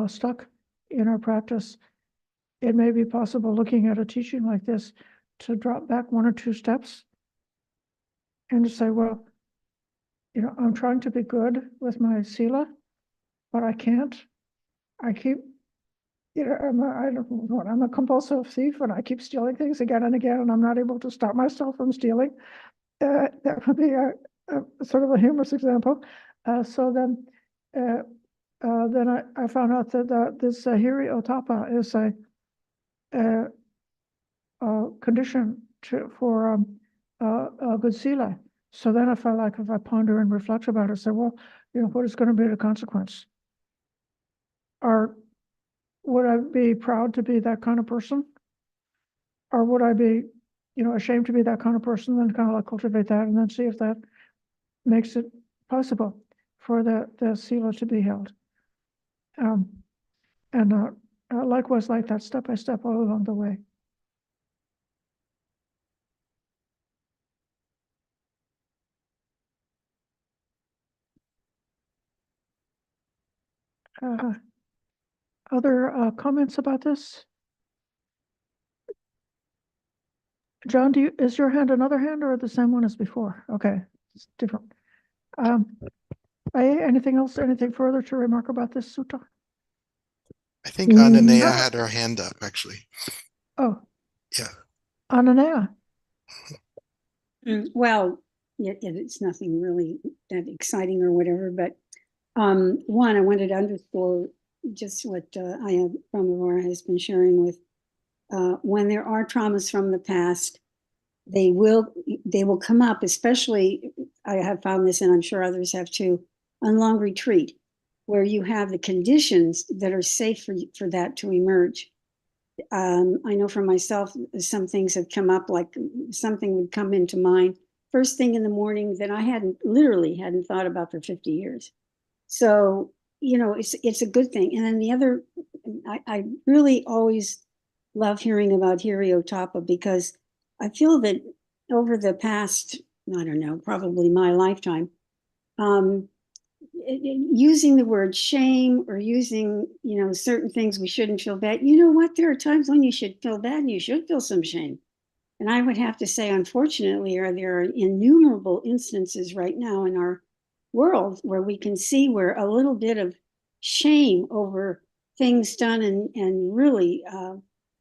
stuck in our practice, it may be possible, looking at a teaching like this, to drop back 1 or 2 steps and to say, well, I'm trying to be good with my sila, but I can't. I keep, I'm a compulsive thief, and I keep stealing things again and again, and I'm not able to stop myself from stealing. That would be a sort of a humorous example. So then I found out that this hiri otapa is a condition for a good sila. So then I felt like, if I ponder and reflect about it, say, well, what is going to be the consequence? Or would I be proud to be that kind of person? Or would I be, ashamed to be that kind of person? Then kind of like cultivate that, and then see if that makes it possible for the sila to be held. And likewise, like that, step by step, all along the way. Other comments about this? John, is your hand another hand, or the same one as before? Okay, it's different. Anything else? Anything further to remark about this sutta? I think Ananea had her hand up, actually. Oh. Yeah. Ananea. Well, it's nothing really that exciting or whatever, but one, I wanted to underscore just what Ayya Brahmavara has been sharing with when there are traumas from the past, they will come up, especially, I have found this, and I'm sure others have too, on long retreat, where you have the conditions that are safe for that to emerge. I know for myself, some things have come up, like something would come into mind first thing in the morning that I literally hadn't thought about for 50 years. So, it's a good thing. And then the other, I really always love hearing about Hiriotapa, because I feel that over the past, I don't know, probably my lifetime, using the word shame or using, certain things we shouldn't feel bad. You know what? There are times when you should feel bad and you should feel some shame. And I would have to say, unfortunately, there are innumerable instances right now in our world where we can see where a little bit of shame over things done and really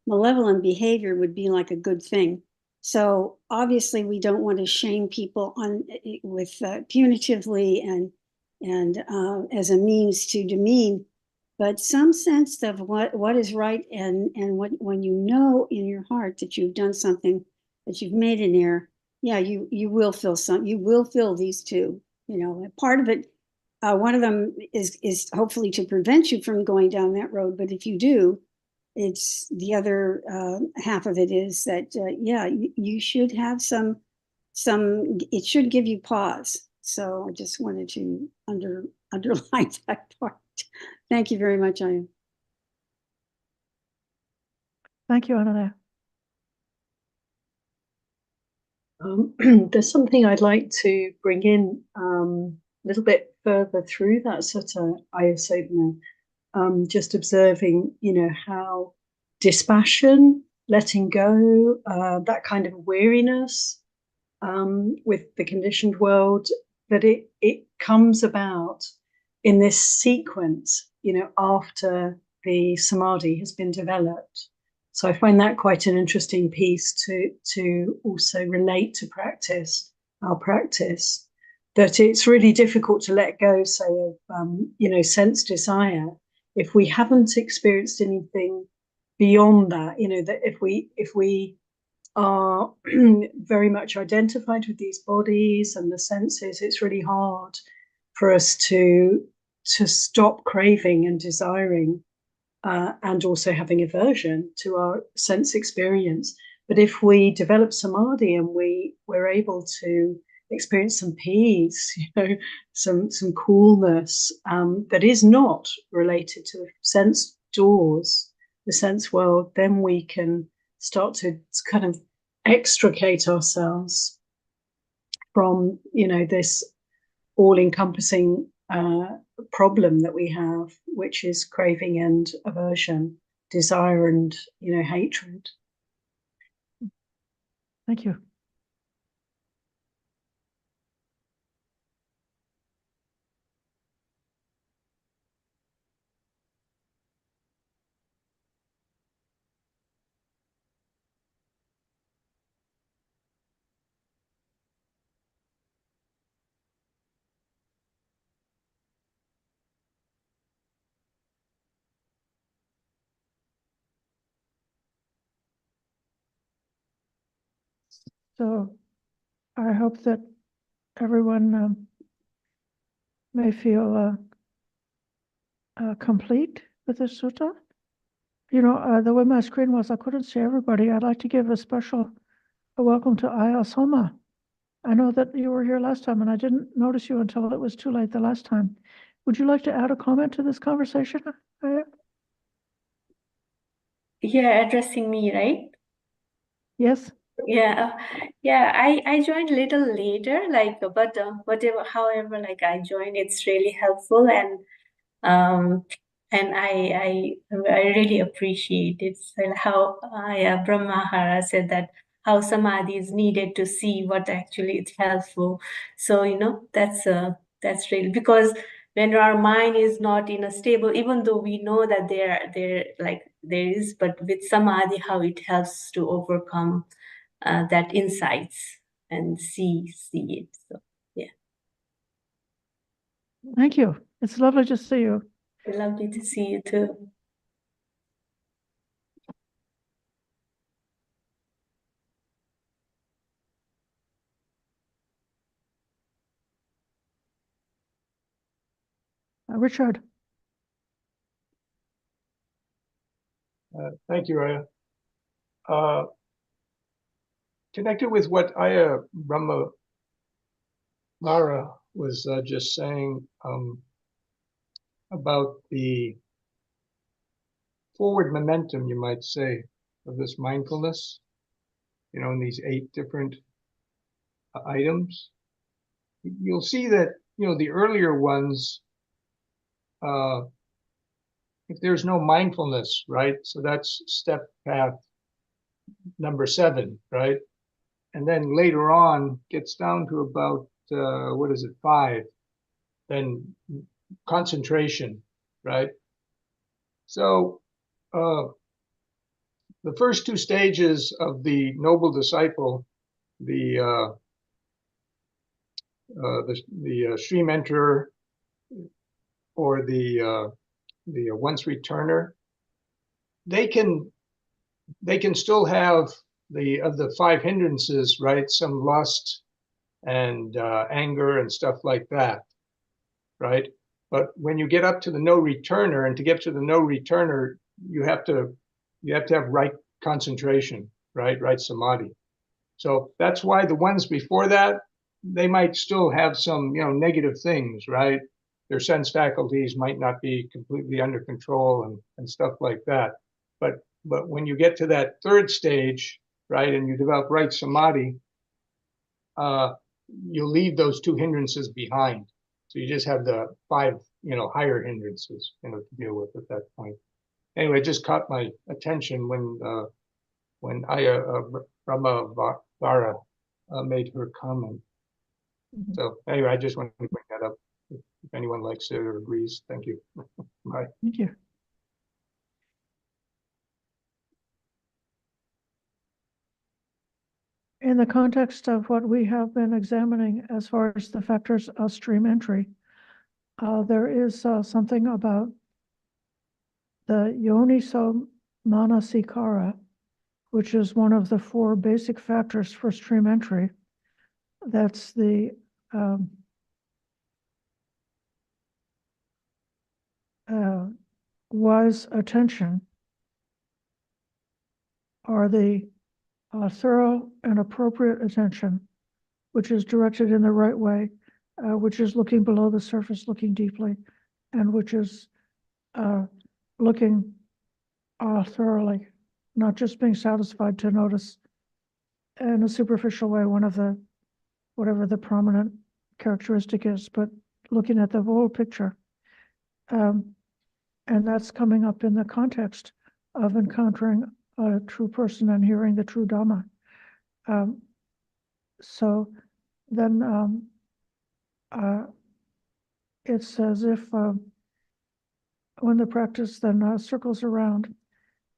malevolent behavior would be like a good thing. So obviously, we don't want to shame people punitively and as a means to demean, but some sense of what is right, and when you know in your heart that you've done something, that you've made an error, yeah, you will feel these two. Part of it, one of them is hopefully to prevent you from going down that road. But if you do, it's the other half of it is that yeah, you should have some. It should give you pause. So I just wanted to underline that part. Thank you very much, Ayya. Thank you, Anna. There's something I'd like to bring in a little bit further through that sutta, Ayya Sobhana, just observing, how dispassion, letting go, that kind of weariness with the conditioned world, that it comes about in this sequence, after the samadhi has been developed. So I find that quite an interesting piece to also relate to our practice, that it's really difficult to let go, say, of, sense desire, if we haven't experienced anything beyond that, that if we are very much identified with these bodies and the senses, it's really hard for us to stop craving and desiring, and also having aversion to our sense experience. But if we develop samadhi and we're able to experience some peace, some coolness, that is not related to the sense doors, the sense world, then we can start to kind of extricate ourselves from, this all-encompassing problem that we have, which is craving and aversion, desire and, hatred. Thank you. So I hope that everyone may feel complete with the sutta. The way my screen was, I couldn't see everybody. I'd like to give a special welcome to Ayya Soma. I know that you were here last time, and I didn't notice you until it was too late the last time. Would you like to add a comment to this conversation, Ayya? Yeah, addressing me, right? Yes. Yeah, I joined a little later, but however, I joined, it's really helpful, and I really appreciate it. So how Brahmavara said that how samadhi is needed to see what actually is helpful. So that's really, because when our mind is not in a stable, even though we know that there is, but with samadhi, how it helps to overcome that insights and see it. So yeah. Thank you. It's lovely to see you. Lovely to see you too. Richard. Thank you, Ayya. Connected with what Ayya Brahmavara was just saying about the forward momentum, you might say, of this mindfulness, in these 8 different items, you'll see that, the earlier ones, if there's no mindfulness, right? So that's step path number 7, right? And then later on gets down to about, 5, then concentration, right? So the first 2 stages of the noble disciple, the stream enterer or the once returner, they can still have the 5 hindrances, right? Some lust and anger and stuff like that, right? But when you get up to the no returner, and to get to the no returner, you have to have right concentration, right samadhi. So that's why the ones before that, they might still have some, negative things, right? Their sense faculties might not be completely under control and stuff like that. But when you get to that 3rd stage, right, and you develop right samadhi, you'll leave those 2 hindrances behind. So you just have the 5, higher hindrances, to deal with at that point. Anyway, it just caught my attention when Ayya Brahmavara made her comment. So anyway, I just wanted to bring that up. If anyone likes it or agrees, thank you. Bye. Thank you. In the context of what we have been examining as far as the factors of stream entry, there is something about the yoniso manasikara, which is one of the 4 basic factors for stream entry. That's the wise attention, or the thorough and appropriate attention, which is directed in the right way, which is looking below the surface, looking deeply, and which is looking thoroughly, not just being satisfied to notice in a superficial way whatever the prominent characteristic is, but looking at the whole picture. And that's coming up in the context of encountering a true person and hearing the true Dhamma. So then it's as if when the practice then circles around,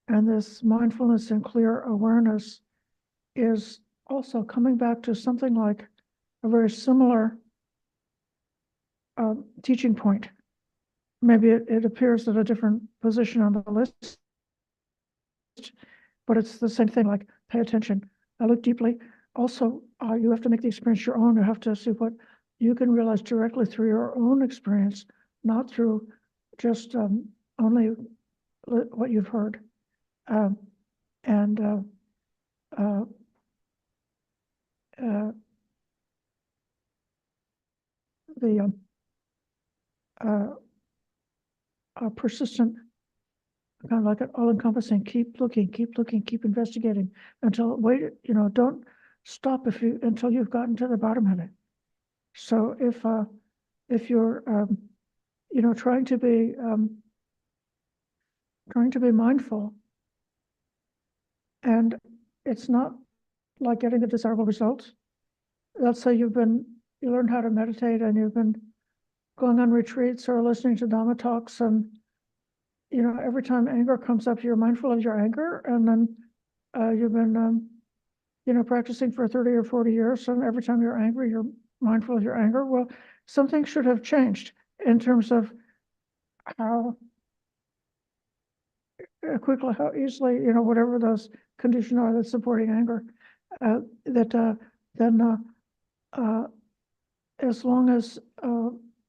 and this mindfulness and clear awareness is also coming back to something like a very similar teaching point. Maybe it appears at a different position on the list, but it's the same thing, like pay attention, look deeply. Also, you have to make the experience your own. You have to see what you can realize directly through your own experience, not through just only what you've heard. The persistent, kind of like an all-encompassing, keep looking, keep investigating until don't stop until you've gotten to the bottom of it. So if you're trying to be mindful, and it's not like getting a desirable result. Let's say you learned how to meditate, and you've been going on retreats or listening to Dhamma talks, and every time anger comes up, you're mindful of your anger, and then you've been practicing for 30 or 40 years, and every time you're angry, you're mindful of your anger. Well, something should have changed in terms of how quickly, how easily, whatever those conditions are that's supporting anger, then as long as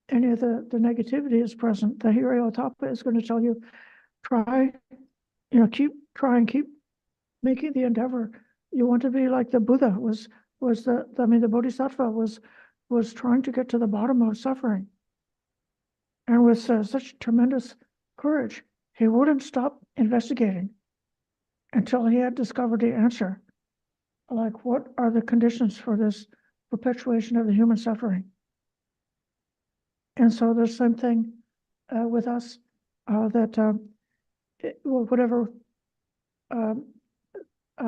any of the negativity is present, the Hiriotapa is going to tell you, try, keep trying, keep making the endeavor. You want to be like the Buddha the Bodhisattva was trying to get to the bottom of suffering. And with such tremendous courage, he wouldn't stop investigating until he had discovered the answer. Like, what are the conditions for this perpetuation of the human suffering? And so there's same thing with us, that whatever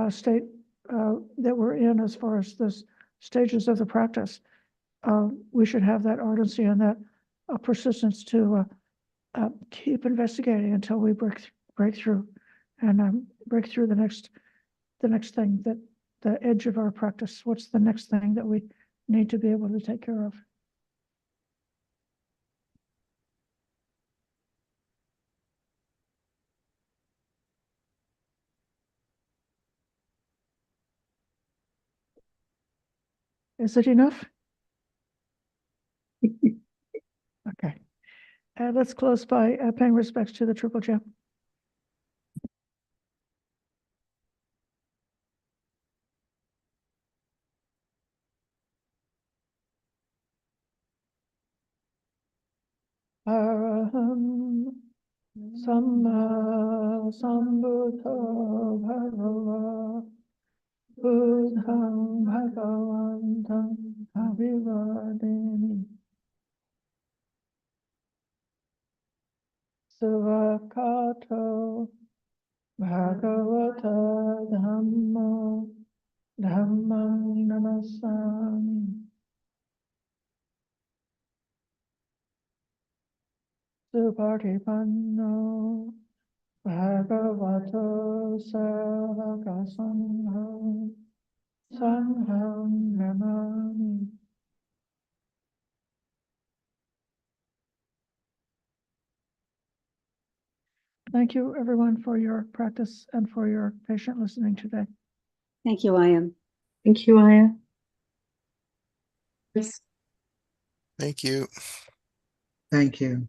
state that we're in as far as the stages of the practice, we should have that ardency and that persistence to keep investigating until we break through and break through the next thing, that the edge of our practice. What's the next thing that we need to be able to take care of? Is it enough? Okay. Let's close by paying respects to the Triple Gem. Araham Samma Sambuddho Bhagava Buddham Bhagavantam Abhivademi Savakato Bhagavata Dhammo Dhammam Namasami Supatipanno Bhagavato Savaka Sangham Sangham Namami. Thank you, everyone, for your practice and for your patient listening today. Thank you, Ayya. Thank you, Ayya. Thank you. Thank you.